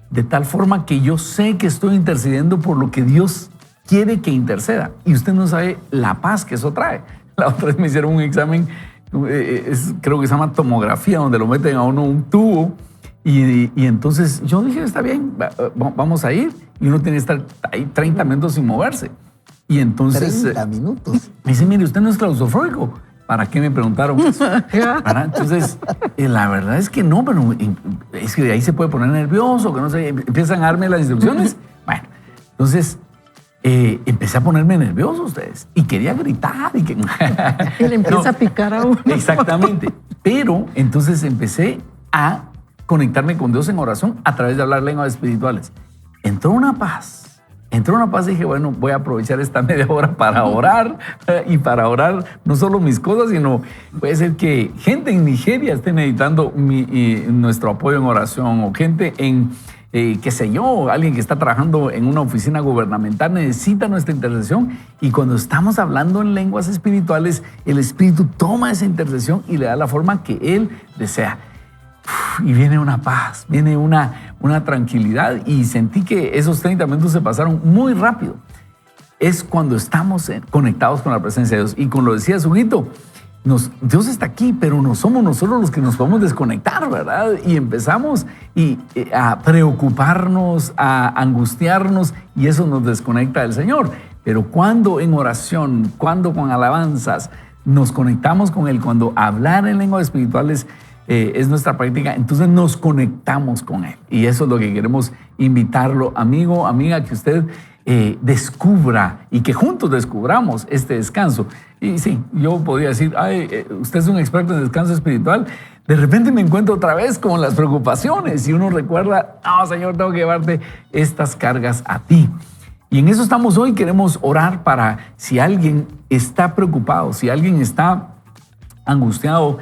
de tal forma que yo sé que estoy intercediendo por lo que Dios quiere que interceda. Y usted no sabe la paz que eso trae. La otra vez me hicieron un examen, creo que se llama tomografía, donde lo meten a uno un tubo. Y entonces yo dije, está bien, vamos a ir. Y uno tiene que estar ahí 30 minutos sin moverse. Y entonces... 30 minutos. Me dice, mire, usted no es claustrofóbico. ¿Para qué me preguntaron eso? Entonces, la verdad es que no, pero es que de ahí se puede poner nervioso, que no sé, empiezan a darme las instrucciones. Bueno, entonces empecé a ponerme nervioso ustedes y quería gritar. Y le empieza a picar a uno. Exactamente. Pero entonces empecé a conectarme con Dios en oración a través de hablar lenguas espirituales. Entró una paz y dije, bueno, voy a aprovechar esta media hora para orar y para orar no solo mis cosas, sino puede ser que gente en Nigeria esté necesitando nuestro apoyo en oración o gente en, qué sé yo, alguien que está trabajando en una oficina gubernamental necesita nuestra intercesión y cuando estamos hablando en lenguas espirituales, el Espíritu toma esa intercesión y le da la forma que Él desea. Y viene una paz, viene una tranquilidad y sentí que esos 30 minutos se pasaron muy rápido. Es cuando estamos conectados con la presencia de Dios. Y como lo decía Suguito, Dios está aquí, pero no somos nosotros los que nos podemos desconectar, ¿verdad? Y empezamos a preocuparnos, a angustiarnos y eso nos desconecta del Señor. Pero cuando en oración, cuando con alabanzas nos conectamos con Él, cuando hablar en lenguas espirituales es nuestra práctica, entonces nos conectamos con Él. Y eso es lo que queremos invitarlo, amigo, amiga, que usted descubra y que juntos descubramos este descanso. Y sí, yo podría decir, usted es un experto en descanso espiritual. De repente me encuentro otra vez con las preocupaciones y uno recuerda, Señor, tengo que llevarte estas cargas a ti. Y en eso estamos hoy. Queremos orar para si alguien está preocupado, si alguien está angustiado,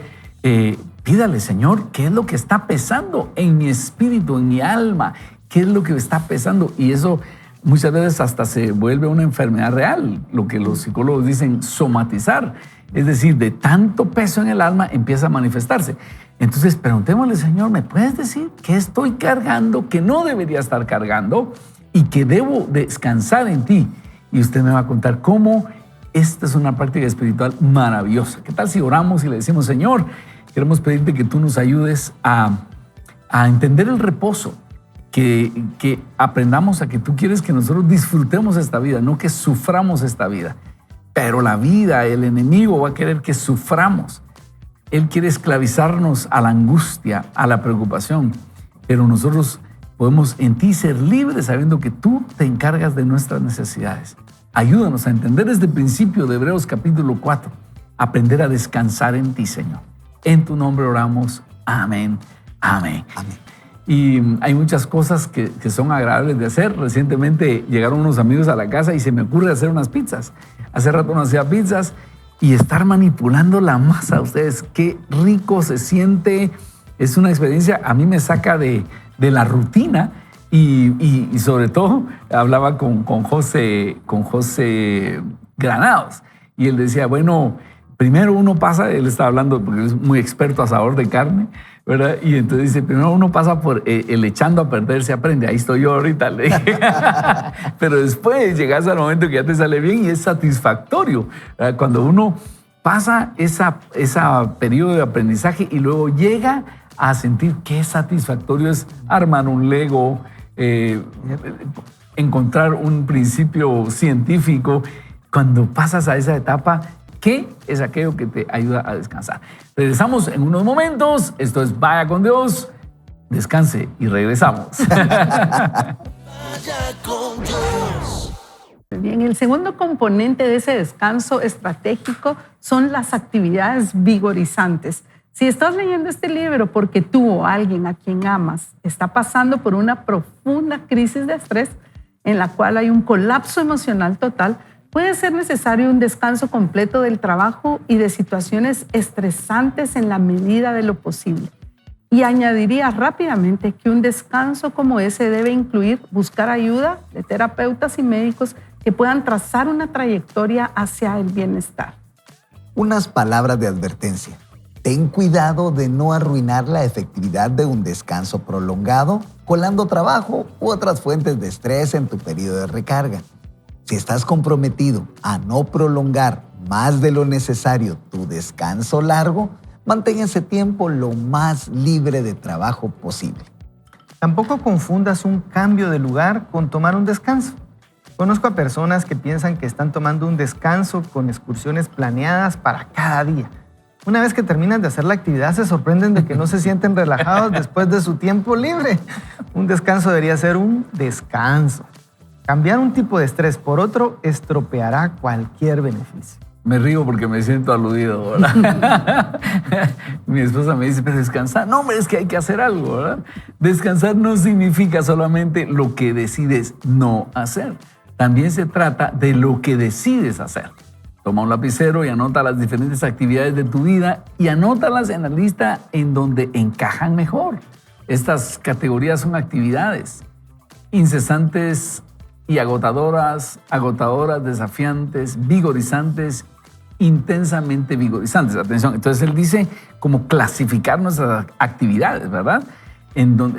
pídale, Señor, ¿qué es lo que está pesando en mi espíritu, en mi alma? ¿Qué es lo que está pesando? Y eso muchas veces hasta se vuelve una enfermedad real, lo que los psicólogos dicen somatizar. Es decir, de tanto peso en el alma empieza a manifestarse. Entonces, preguntémosle, Señor, ¿me puedes decir qué estoy cargando, que no debería estar cargando y que debo descansar en ti? Y usted me va a contar cómo esta es una práctica espiritual maravillosa. ¿Qué tal si oramos y le decimos, Señor, queremos pedirte que tú nos ayudes a entender el reposo, que aprendamos a que tú quieres que nosotros disfrutemos esta vida, no que suframos esta vida. Pero la vida, el enemigo va a querer que suframos. Él quiere esclavizarnos a la angustia, a la preocupación. Pero nosotros podemos en ti ser libres sabiendo que tú te encargas de nuestras necesidades. Ayúdanos a entender desde el principio de Hebreos capítulo 4, aprender a descansar en ti, Señor. En tu nombre oramos. Amén. Amén. Amén. y hay muchas cosas que son agradables de hacer. Recientemente llegaron unos amigos a la casa y se me ocurre hacer unas pizzas. Hace rato no hacía pizzas y estar manipulando la masa. Ustedes, qué rico se siente. Es una experiencia, a mí me saca de la rutina y sobre todo hablaba con José Granados y él decía, bueno, primero uno pasa, él estaba hablando porque es muy experto asador de carne, ¿verdad? Y entonces dice, primero uno pasa por el echando a perder se aprende. Ahí estoy yo ahorita, le dije. Pero después llegas al momento que ya te sale bien y es satisfactorio, ¿verdad? Cuando uno pasa esa periodo de aprendizaje y luego llega a sentir qué satisfactorio es armar un Lego, encontrar un principio científico. Cuando pasas a esa etapa, ¿qué es aquello que te ayuda a descansar? Regresamos en unos momentos. Esto es Vaya con Dios. Descanse y regresamos. Vaya con Dios. Bien, el segundo componente de ese descanso estratégico son las actividades vigorizantes. Si estás leyendo este libro porque tú o alguien a quien amas está pasando por una profunda crisis de estrés en la cual hay un colapso emocional total, puede ser necesario un descanso completo del trabajo y de situaciones estresantes en la medida de lo posible. Y añadiría rápidamente que un descanso como ese debe incluir buscar ayuda de terapeutas y médicos que puedan trazar una trayectoria hacia el bienestar. Unas palabras de advertencia. Ten cuidado de no arruinar la efectividad de un descanso prolongado, colando trabajo u otras fuentes de estrés en tu periodo de recarga. Si estás comprometido a no prolongar más de lo necesario tu descanso largo, mantén ese tiempo lo más libre de trabajo posible. Tampoco confundas un cambio de lugar con tomar un descanso. Conozco a personas que piensan que están tomando un descanso con excursiones planeadas para cada día. Una vez que terminan de hacer la actividad, se sorprenden de que no se sienten relajados después de su tiempo libre. Un descanso debería ser un descanso. Cambiar un tipo de estrés por otro estropeará cualquier beneficio. Me río porque me siento aludido, ¿verdad? Mi esposa me dice, pero descansar. No, hombre, es que hay que hacer algo, ¿verdad? Descansar no significa solamente lo que decides no hacer. También se trata de lo que decides hacer. Toma un lapicero y anota las diferentes actividades de tu vida y anótalas en la lista en donde encajan mejor. Estas categorías son actividades incesantes y agotadoras, desafiantes, vigorizantes, intensamente vigorizantes. Atención, entonces él dice cómo clasificar nuestras actividades, ¿verdad?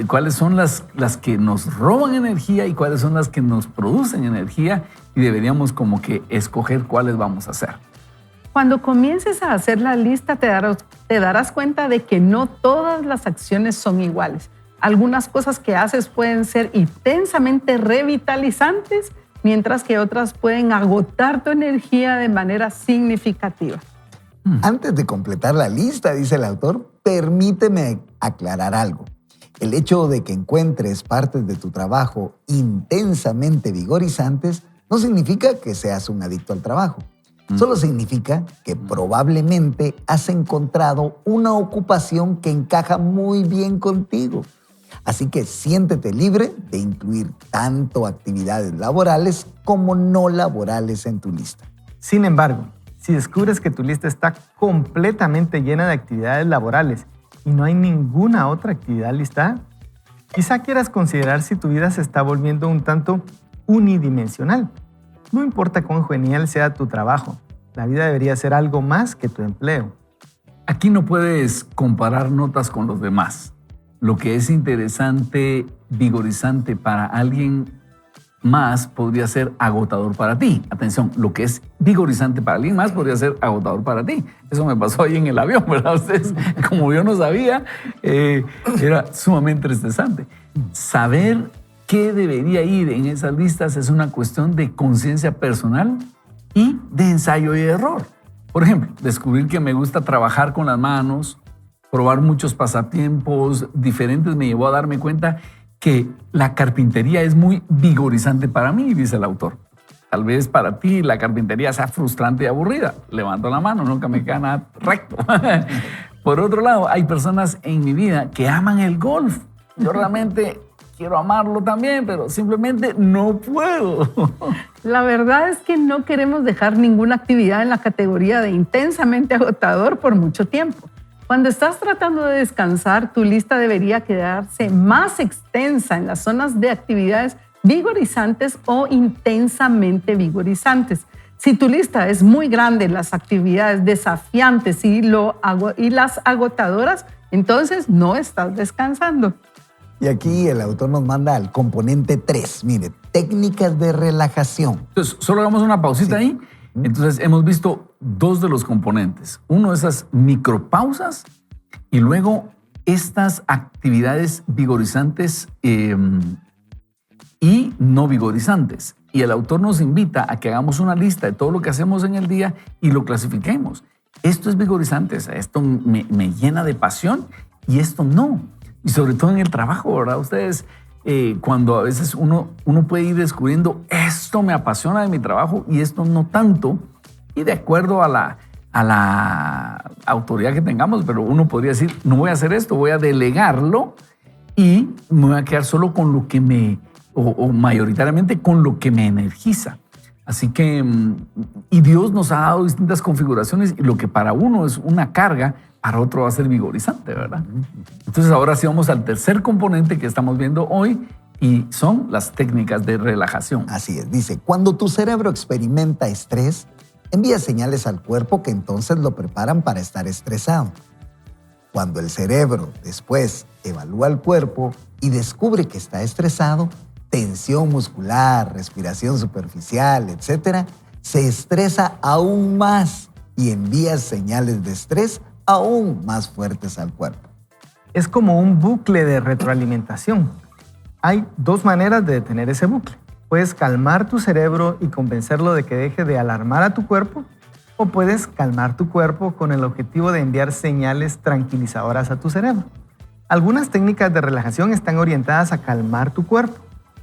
Cuáles son las que nos roban energía y cuáles son las que nos producen energía y deberíamos como que escoger cuáles vamos a hacer. Cuando comiences a hacer la lista, te darás cuenta de que no todas las acciones son iguales. Algunas cosas que haces pueden ser intensamente revitalizantes, mientras que otras pueden agotar tu energía de manera significativa. Antes de completar la lista, dice el autor, permíteme aclarar algo. El hecho de que encuentres partes de tu trabajo intensamente vigorizantes no significa que seas un adicto al trabajo. Solo significa que probablemente has encontrado una ocupación que encaja muy bien contigo. Así que siéntete libre de incluir tanto actividades laborales como no laborales en tu lista. Sin embargo, si descubres que tu lista está completamente llena de actividades laborales y no hay ninguna otra actividad listada, quizá quieras considerar si tu vida se está volviendo un tanto unidimensional. No importa cuán genial sea tu trabajo, la vida debería ser algo más que tu empleo. Aquí no puedes comparar notas con los demás. Lo que es interesante, vigorizante para alguien más podría ser agotador para ti. Atención, lo que es vigorizante para alguien más podría ser agotador para ti. Eso me pasó ahí en el avión, ¿verdad? Ustedes, como yo no sabía, era sumamente estresante. Saber qué debería ir en esas listas es una cuestión de conciencia personal y de ensayo y error. Por ejemplo, descubrir que me gusta trabajar con las manos, probar muchos pasatiempos diferentes me llevó a darme cuenta que la carpintería es muy vigorizante para mí, dice el autor. Tal vez para ti la carpintería sea frustrante y aburrida. Levanto la mano, nunca me queda nada recto. Por otro lado, hay personas en mi vida que aman el golf Yo realmente quiero amarlo también, pero simplemente no puedo. La verdad es que no queremos dejar ninguna actividad en la categoría de intensamente agotador por mucho tiempo. Cuando estás tratando de descansar, tu lista debería quedarse más extensa en las zonas de actividades vigorizantes o intensamente vigorizantes. Si tu lista es muy grande en las actividades desafiantes y las agotadoras, entonces no estás descansando. Y aquí el autor nos manda al componente 3. Mire, técnicas de relajación. Entonces, solo hagamos una pausita ahí. Entonces, hemos visto dos de los componentes. Uno, esas micropausas, y luego estas actividades vigorizantes y no vigorizantes. Y el autor nos invita a que hagamos una lista de todo lo que hacemos en el día y lo clasifiquemos. Esto es vigorizante, esto me llena de pasión y esto no. Y sobre todo en el trabajo, ¿verdad? Ustedes, cuando a veces uno puede ir descubriendo, esto me apasiona de mi trabajo y esto no tanto, y de acuerdo a la autoridad que tengamos, pero uno podría decir, no voy a hacer esto, voy a delegarlo y me voy a quedar solo con lo que o mayoritariamente con lo que me energiza. Así que, y Dios nos ha dado distintas configuraciones y lo que para uno es una carga, para otro va a ser vigorizante, ¿verdad? Entonces ahora sí vamos al tercer componente que estamos viendo hoy y son las técnicas de relajación. Así es, dice, cuando tu cerebro experimenta estrés, envía señales al cuerpo que entonces lo preparan para estar estresado. Cuando el cerebro después evalúa el cuerpo y descubre que está estresado, tensión muscular, respiración superficial, etc., se estresa aún más y envía señales de estrés aún más fuertes al cuerpo. Es como un bucle de retroalimentación. Hay dos maneras de detener ese bucle. Puedes calmar tu cerebro y convencerlo de que deje de alarmar a tu cuerpo, o puedes calmar tu cuerpo con el objetivo de enviar señales tranquilizadoras a tu cerebro. Algunas técnicas de relajación están orientadas a calmar tu cuerpo,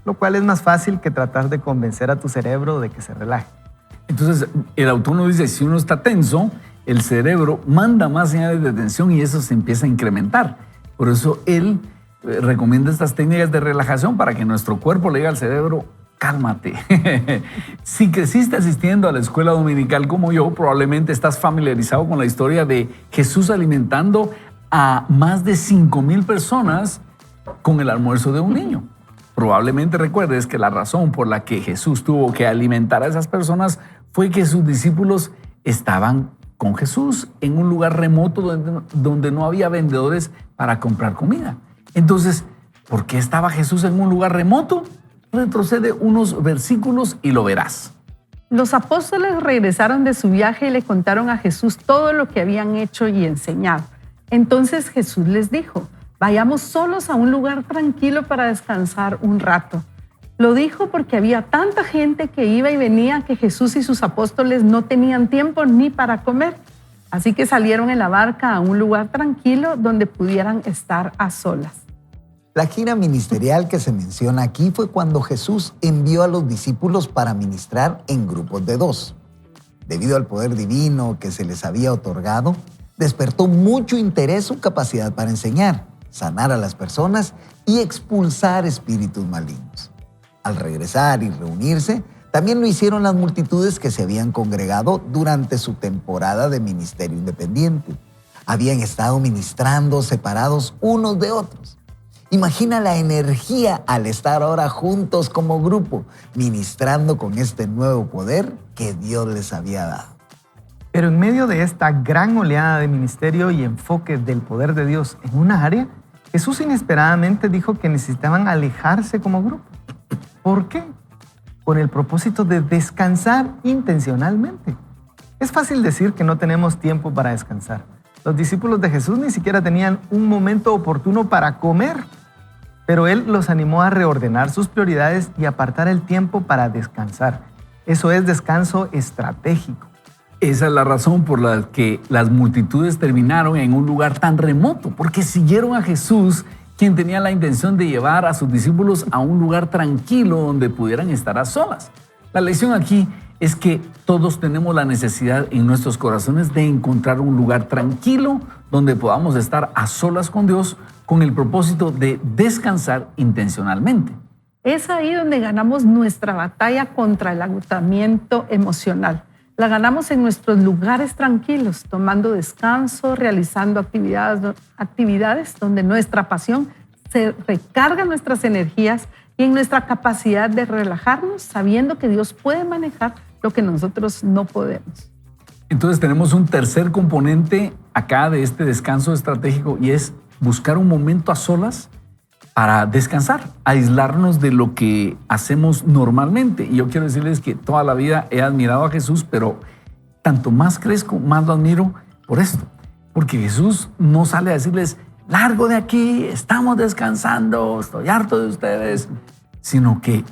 lo cual es más fácil que tratar de convencer a tu cerebro de que se relaje. Entonces, el autor nos dice, si uno está tenso, el cerebro manda más señales de tensión y eso se empieza a incrementar. Por eso él recomienda estas técnicas de relajación para que nuestro cuerpo le diga al cerebro, cálmate. Si creciste asistiendo a la escuela dominical como yo, probablemente estás familiarizado con la historia de Jesús alimentando a más de 5,000 personas con el almuerzo de un niño. Probablemente recuerdes que la razón por la que Jesús tuvo que alimentar a esas personas fue que sus discípulos estaban con Jesús en un lugar remoto donde no había vendedores para comprar comida. Entonces, ¿por qué estaba Jesús en un lugar remoto? Retrocede unos versículos y lo verás. Los apóstoles regresaron de su viaje y le contaron a Jesús todo lo que habían hecho y enseñado. Entonces Jesús les dijo, vayamos solos a un lugar tranquilo para descansar un rato. Lo dijo porque había tanta gente que iba y venía que Jesús y sus apóstoles no tenían tiempo ni para comer. Así que salieron en la barca a un lugar tranquilo donde pudieran estar a solas. La gira ministerial que se menciona aquí fue cuando Jesús envió a los discípulos para ministrar en grupos de 2. Debido al poder divino que se les había otorgado, despertó mucho interés su capacidad para enseñar, sanar a las personas y expulsar espíritus malignos. Al regresar y reunirse, también lo hicieron las multitudes que se habían congregado durante su temporada de ministerio independiente. Habían estado ministrando separados unos de otros. Imagina la energía al estar ahora juntos como grupo, ministrando con este nuevo poder que Dios les había dado. Pero en medio de esta gran oleada de ministerio y enfoque del poder de Dios en una área, Jesús inesperadamente dijo que necesitaban alejarse como grupo. ¿Por qué? Con el propósito de descansar intencionalmente. Es fácil decir que no tenemos tiempo para descansar. Los discípulos de Jesús ni siquiera tenían un momento oportuno para comer, pero Él los animó a reordenar sus prioridades y apartar el tiempo para descansar. Eso es descanso estratégico. Esa es la razón por la que las multitudes terminaron en un lugar tan remoto, porque siguieron a Jesús, quien tenía la intención de llevar a sus discípulos a un lugar tranquilo donde pudieran estar a solas. La lección aquí es que todos tenemos la necesidad en nuestros corazones de encontrar un lugar tranquilo donde podamos estar a solas con Dios con el propósito de descansar intencionalmente. Es ahí donde ganamos nuestra batalla contra el agotamiento emocional. La ganamos en nuestros lugares tranquilos, tomando descanso, realizando actividades donde nuestra pasión se recarga nuestras energías y en nuestra capacidad de relajarnos, sabiendo que Dios puede manejar lo que nosotros no podemos. Entonces tenemos un tercer componente acá de este descanso estratégico y es buscar un momento a solas para descansar, aislarnos de lo que hacemos normalmente. Y yo quiero decirles que toda la vida he admirado a Jesús, pero tanto más crezco, más lo admiro por esto. Porque Jesús no sale a decirles, largo de aquí, estamos descansando, estoy harto de ustedes, sino que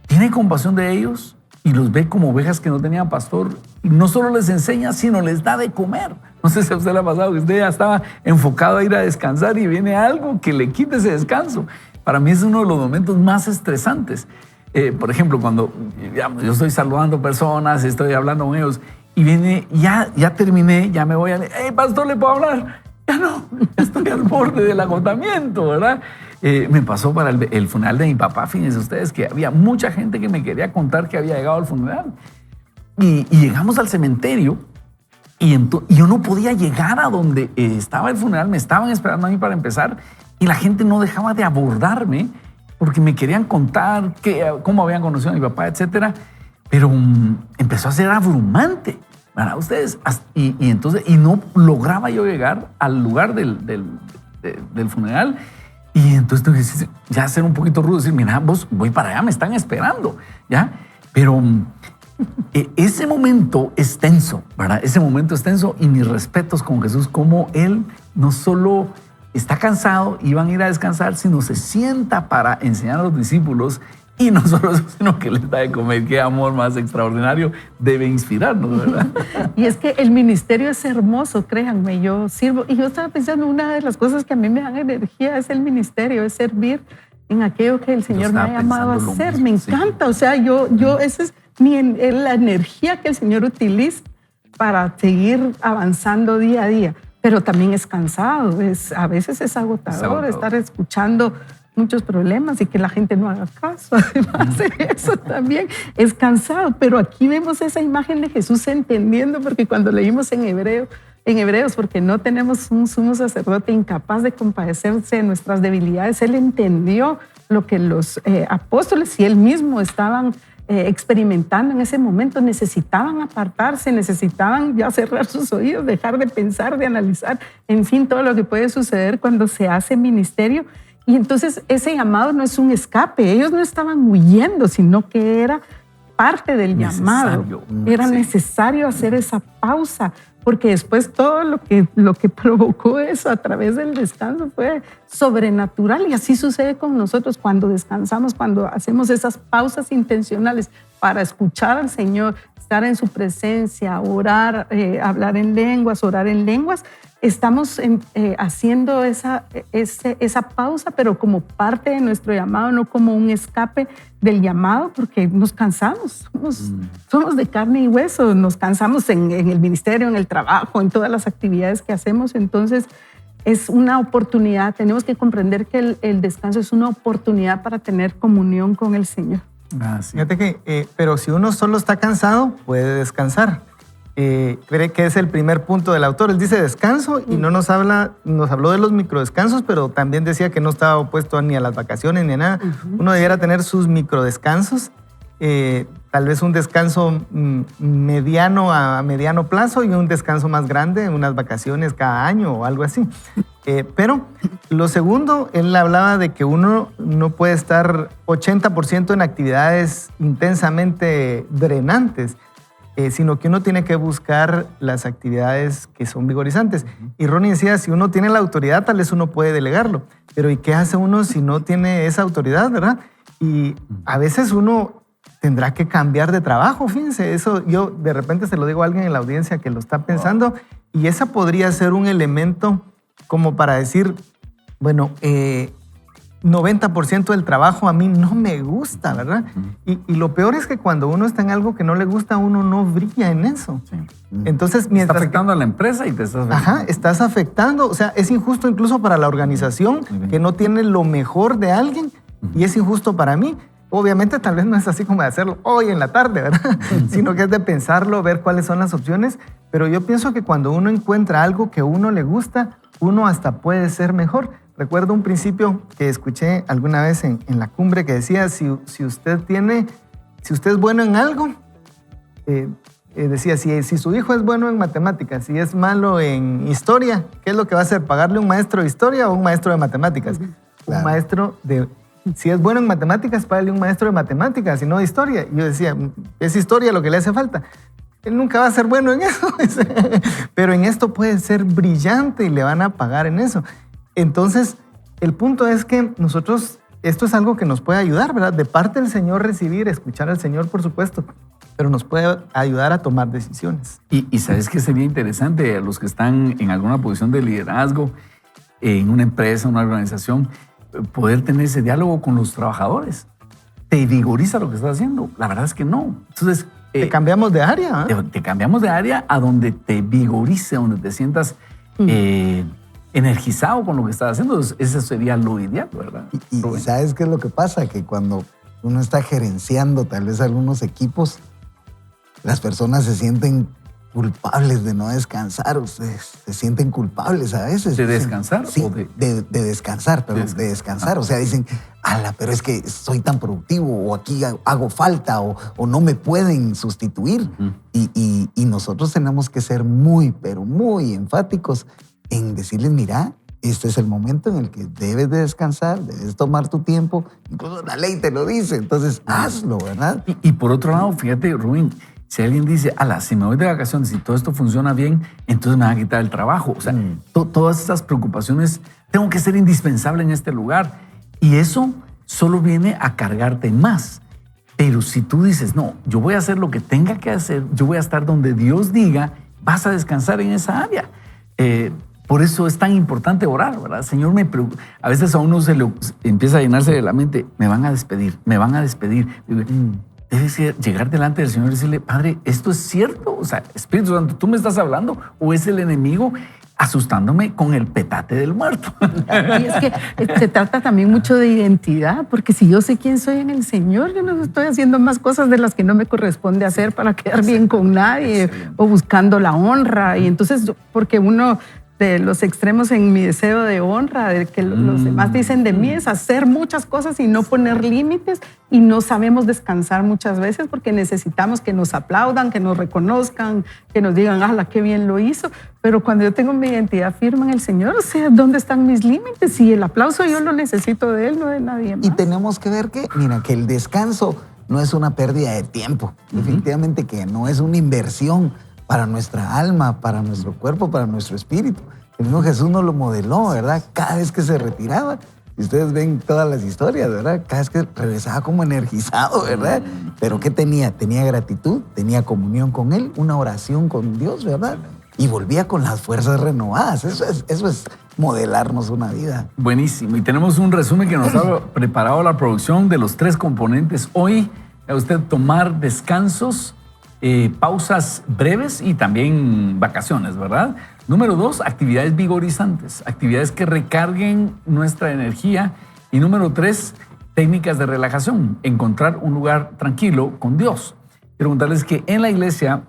tiene compasión de ellos y los ve como ovejas que no tenían pastor. Y no solo les enseña, sino les da de comer. No sé si a usted le ha pasado que usted ya estaba enfocado a ir a descansar y viene algo que le quite ese descanso. Para mí es uno de los momentos más estresantes. Por ejemplo, cuando digamos, yo estoy saludando personas, estoy hablando con ellos y viene, ya terminé, ya me voy a... ¡Hey, pastor, ¿le puedo hablar? Ya no, ya estoy al borde del agotamiento, ¿verdad? Me pasó para el funeral de mi papá, fíjense ustedes que había mucha gente que me quería contar que había llegado al funeral. Y llegamos al cementerio y yo no podía llegar a donde estaba el funeral, me estaban esperando a mí para empezar y la gente no dejaba de abordarme porque me querían contar cómo habían conocido a mi papá, etcétera. Pero empezó a ser abrumante para ustedes y no lograba yo llegar al lugar del funeral. Y entonces ya ser un poquito rudo, decir, mira, vos voy para allá, me están esperando, ¿ya? Pero ese momento es tenso, ¿verdad? Ese momento es tenso y mis respetos con Jesús, como Él no solo está cansado y van a ir a descansar, sino se sienta para enseñar a los discípulos y no solo eso, sino que les da de comer. Qué amor más extraordinario debe inspirarnos, ¿verdad? Y es que el ministerio es hermoso, créanme, yo sirvo. Y yo estaba pensando, una de las cosas que a mí me dan energía es el ministerio, es servir en aquello que el Señor me ha llamado a hacer. Me encanta, sí. O sea, esa es la energía que el Señor utiliza para seguir avanzando día a día. Pero también es cansado, a veces es agotador estar escuchando muchos problemas y que la gente no haga caso. Además de eso también es cansado. Pero aquí vemos esa imagen de Jesús entendiendo, porque cuando leímos en Hebreos, porque no tenemos un sumo sacerdote incapaz de compadecerse de nuestras debilidades, Él entendió lo que los apóstoles y Él mismo estaban experimentando en ese momento. Necesitaban apartarse, necesitaban ya cerrar sus oídos, dejar de pensar, de analizar, en fin, todo lo que puede suceder cuando se hace ministerio. Y entonces ese llamado no es un escape, ellos no estaban huyendo, sino que era parte del llamado. Era necesario hacer esa pausa, porque después todo lo que provocó eso a través del descanso fue sobrenatural. Y así sucede con nosotros cuando descansamos, cuando hacemos esas pausas intencionales para escuchar al Señor, estar en su presencia, orar, hablar en lenguas, orar en lenguas. Estamos haciendo esa pausa, pero como parte de nuestro llamado, no como un escape del llamado, porque nos cansamos, somos de carne y hueso, nos cansamos en el ministerio, en el trabajo, en todas las actividades que hacemos. Entonces es una oportunidad, tenemos que comprender que el descanso es una oportunidad para tener comunión con el Señor. Fíjate que, pero si uno solo está cansado, puede descansar. Cree que es el primer punto del autor. Él dice descanso y no nos habló de los microdescansos, pero también decía que no estaba opuesto ni a las vacaciones ni a nada. Uno debiera tener sus microdescansos, tal vez un descanso mediano a mediano plazo y un descanso más grande, unas vacaciones cada año o algo así. Pero lo segundo, él hablaba de que uno no puede estar 80% en actividades intensamente drenantes, sino que uno tiene que buscar las actividades que son vigorizantes. Y Ronnie decía, si uno tiene la autoridad, tal vez uno puede delegarlo. Pero ¿y qué hace uno si no tiene esa autoridad, verdad? Y a veces uno tendrá que cambiar de trabajo, fíjense. Eso yo de repente se lo digo a alguien en la audiencia que lo está pensando, y esa podría ser un elemento como para decir, bueno, 90% del trabajo a mí no me gusta, ¿verdad? Y lo peor es que cuando uno está en algo que no le gusta, uno no brilla en eso. Sí. Entonces, Está afectando a la empresa y te estás afectando. Ajá, estás afectando. O sea, es injusto incluso para la organización que no tiene lo mejor de alguien y es injusto para mí. Obviamente, tal vez no es así como de hacerlo hoy en la tarde, ¿verdad? Sino que es de pensarlo, ver cuáles son las opciones. Pero yo pienso que cuando uno encuentra algo que a uno le gusta, uno hasta puede ser mejor. Recuerdo un principio que escuché alguna vez en la cumbre que decía, si usted es bueno en algo, decía, si su hijo es bueno en matemáticas, si es malo en historia, ¿qué es lo que va a hacer? ¿Pagarle un maestro de historia o un maestro de matemáticas? Claro. Un maestro de... Si es bueno en matemáticas, págale un maestro de matemáticas y no de historia. Y yo decía, es historia lo que le hace falta. Él nunca va a ser bueno en eso. Pero en esto puede ser brillante y le van a pagar en eso. Entonces, el punto es que nosotros, esto es algo que nos puede ayudar, ¿verdad? De parte del Señor recibir, escuchar al Señor, por supuesto, pero nos puede ayudar a tomar decisiones. Y sabes que sería interesante a los que están en alguna posición de liderazgo, en una empresa, una organización, poder tener ese diálogo con los trabajadores. ¿Te vigoriza lo que estás haciendo? La verdad es que no. Entonces, Te cambiamos de área. te cambiamos de área a donde te vigorice, donde te sientas energizado con lo que estás haciendo. Eso sería lo ideal, ¿verdad? Y ¿sabes qué es lo que pasa? Que cuando uno está gerenciando tal vez algunos equipos, las personas se sienten culpables de no descansar. Ustedes se sienten culpables a veces. ¿De descansar? Sí, ¿O de descansar, perdón, de descansar. O sea, dicen, ala, pero es que soy tan productivo o aquí hago falta o no me pueden sustituir. Y nosotros tenemos que ser muy, pero muy enfáticos en decirles, mira, este es el momento en el que debes de descansar, debes tomar tu tiempo. Incluso la ley te lo dice, entonces hazlo, ¿verdad? Y por otro lado, fíjate, Rubén, si alguien dice, ala, si me voy de vacaciones y todo esto funciona bien, entonces me van a quitar el trabajo. O sea, todas estas preocupaciones, tengo que ser indispensable en este lugar. Y eso solo viene a cargarte más. Pero si tú dices, no, yo voy a hacer lo que tenga que hacer, yo voy a estar donde Dios diga, vas a descansar en esa área. Por eso es tan importante orar, ¿verdad? Señor, a veces a uno se le empieza a llenarse de la mente, me van a despedir, me van a despedir. Debes llegar delante del Señor y decirle, Padre, ¿esto es cierto? O sea, Espíritu Santo, ¿tú me estás hablando? ¿O es el enemigo asustándome con el petate del muerto? Y es que se trata también mucho de identidad, porque si yo sé quién soy en el Señor, yo no estoy haciendo más cosas de las que no me corresponde hacer para quedar bien con nadie o buscando la honra. Y entonces, porque uno de los extremos en mi deseo de honra, de que los demás dicen de mí, es hacer muchas cosas y no poner límites, y no sabemos descansar muchas veces porque necesitamos que nos aplaudan, que nos reconozcan, que nos digan, ¡hala, qué bien lo hizo! Pero cuando yo tengo mi identidad firme en el Señor, o sea, ¿dónde están mis límites? Y el aplauso yo lo necesito de Él, no de nadie más. Y tenemos que ver que, mira, que el descanso no es una pérdida de tiempo. Definitivamente que no es una inversión para nuestra alma, para nuestro cuerpo, para nuestro espíritu. El mismo Jesús nos lo modeló, ¿verdad? Cada vez que se retiraba, y ustedes ven todas las historias, ¿verdad? Cada vez que regresaba como energizado, ¿verdad? Pero ¿qué tenía? Tenía gratitud, tenía comunión con Él, una oración con Dios, ¿verdad? Y volvía con las fuerzas renovadas. Eso es modelarnos una vida. Buenísimo. Y tenemos un resumen que nos ha preparado la producción de los 3 componentes. Hoy, a usted tomar descansos, pausas breves y también vacaciones, ¿verdad? Número 2, actividades vigorizantes, actividades que recarguen nuestra energía. Y número 3, técnicas de relajación, encontrar un lugar tranquilo con Dios. Quiero contarles que en la iglesia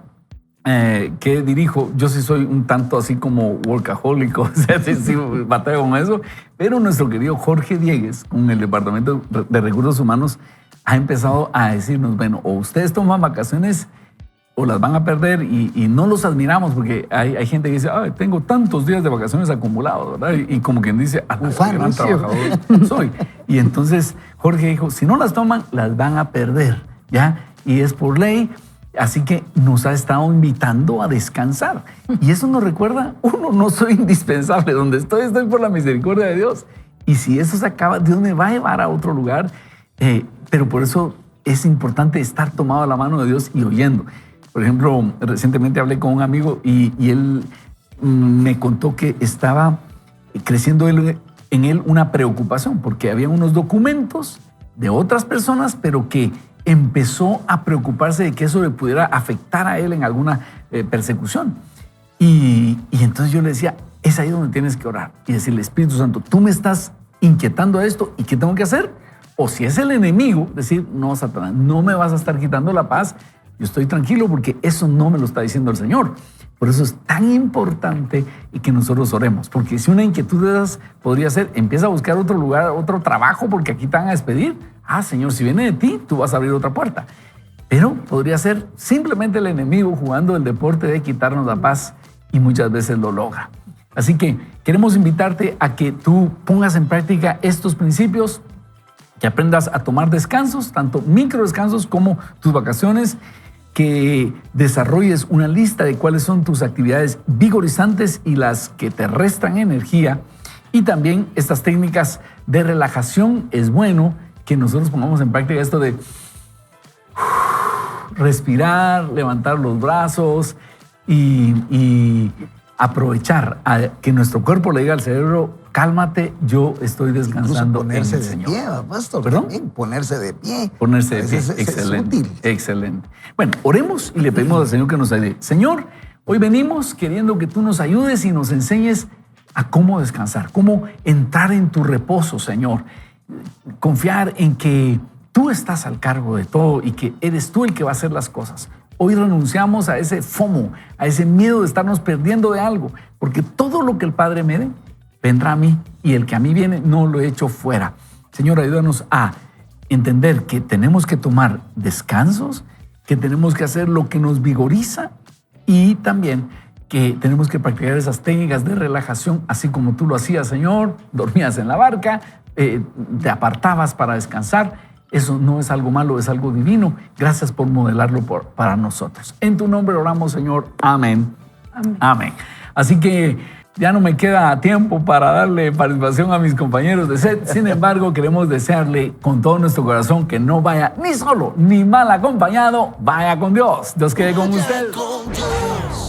que dirijo, yo sí soy un tanto así como workaholic, o sea, sí batallo con eso, pero nuestro querido Jorge Diegues, con el Departamento de Recursos Humanos, ha empezado a decirnos, bueno, o ustedes toman vacaciones o las van a perder, y no los admiramos porque hay gente que dice, ay, tengo tantos días de vacaciones acumulados, ¿verdad? Y como quien dice, qué gran trabajador soy. Y entonces Jorge dijo, si no las toman, las van a perder, ¿ya? Y es por ley, así que nos ha estado invitando a descansar. Y eso nos recuerda, uno, no soy indispensable, donde estoy por la misericordia de Dios. Y si eso se acaba, Dios me va a llevar a otro lugar. Pero por eso es importante estar tomado a la mano de Dios y oyendo. Por ejemplo, recientemente hablé con un amigo y él me contó que estaba creciendo él en él una preocupación, porque había unos documentos de otras personas, pero que empezó a preocuparse de que eso le pudiera afectar a él en alguna persecución. Y entonces yo le decía, es ahí donde tienes que orar y decirle, Espíritu Santo, tú me estás inquietando esto, ¿y qué tengo que hacer? O si es el enemigo, decir, no, Satanás, no me vas a estar quitando la paz, yo estoy tranquilo porque eso no me lo está diciendo el Señor. Por eso es tan importante y que nosotros oremos, porque si una inquietud de esas podría ser, empieza a buscar otro lugar, otro trabajo, porque aquí te van a despedir. Ah, Señor, si viene de ti, tú vas a abrir otra puerta. Pero podría ser simplemente el enemigo jugando el deporte de quitarnos la paz y muchas veces lo logra. Así que queremos invitarte a que tú pongas en práctica estos principios, que aprendas a tomar descansos, tanto micro descansos como tus vacaciones, que desarrolles una lista de cuáles son tus actividades vigorizantes y las que te restan energía. Y también estas técnicas de relajación. Es bueno que nosotros pongamos en práctica esto de respirar, levantar los brazos y aprovechar a que nuestro cuerpo le diga al cerebro, cálmate, yo estoy descansando en el Señor. Ponerse de pie, pastor. ¿Perdón? También, ponerse de pie. Ponerse de pie, Es excelente, útil. excelente. Bueno, oremos y le pedimos al Señor que nos ayude. Señor, hoy venimos queriendo que tú nos ayudes y nos enseñes a cómo descansar, cómo entrar en tu reposo, Señor. Confiar en que tú estás al cargo de todo y que eres tú el que va a hacer las cosas. Hoy renunciamos a ese FOMO, a ese miedo de estarnos perdiendo de algo, porque todo lo que el Padre me dé vendrá a mí y el que a mí viene no lo he hecho fuera. Señor, ayúdanos a entender que tenemos que tomar descansos, que tenemos que hacer lo que nos vigoriza y también que tenemos que practicar esas técnicas de relajación, así como tú lo hacías, Señor. Dormías en la barca, te apartabas para descansar. Eso no es algo malo, es algo divino. Gracias por modelarlo para nosotros. En tu nombre oramos, Señor. Amén. Amén. Amén. Así que ya no me queda tiempo para darle participación a mis compañeros de set. Sin embargo, queremos desearle con todo nuestro corazón que no vaya ni solo ni mal acompañado. Vaya con Dios. Dios quede con usted. Con Dios.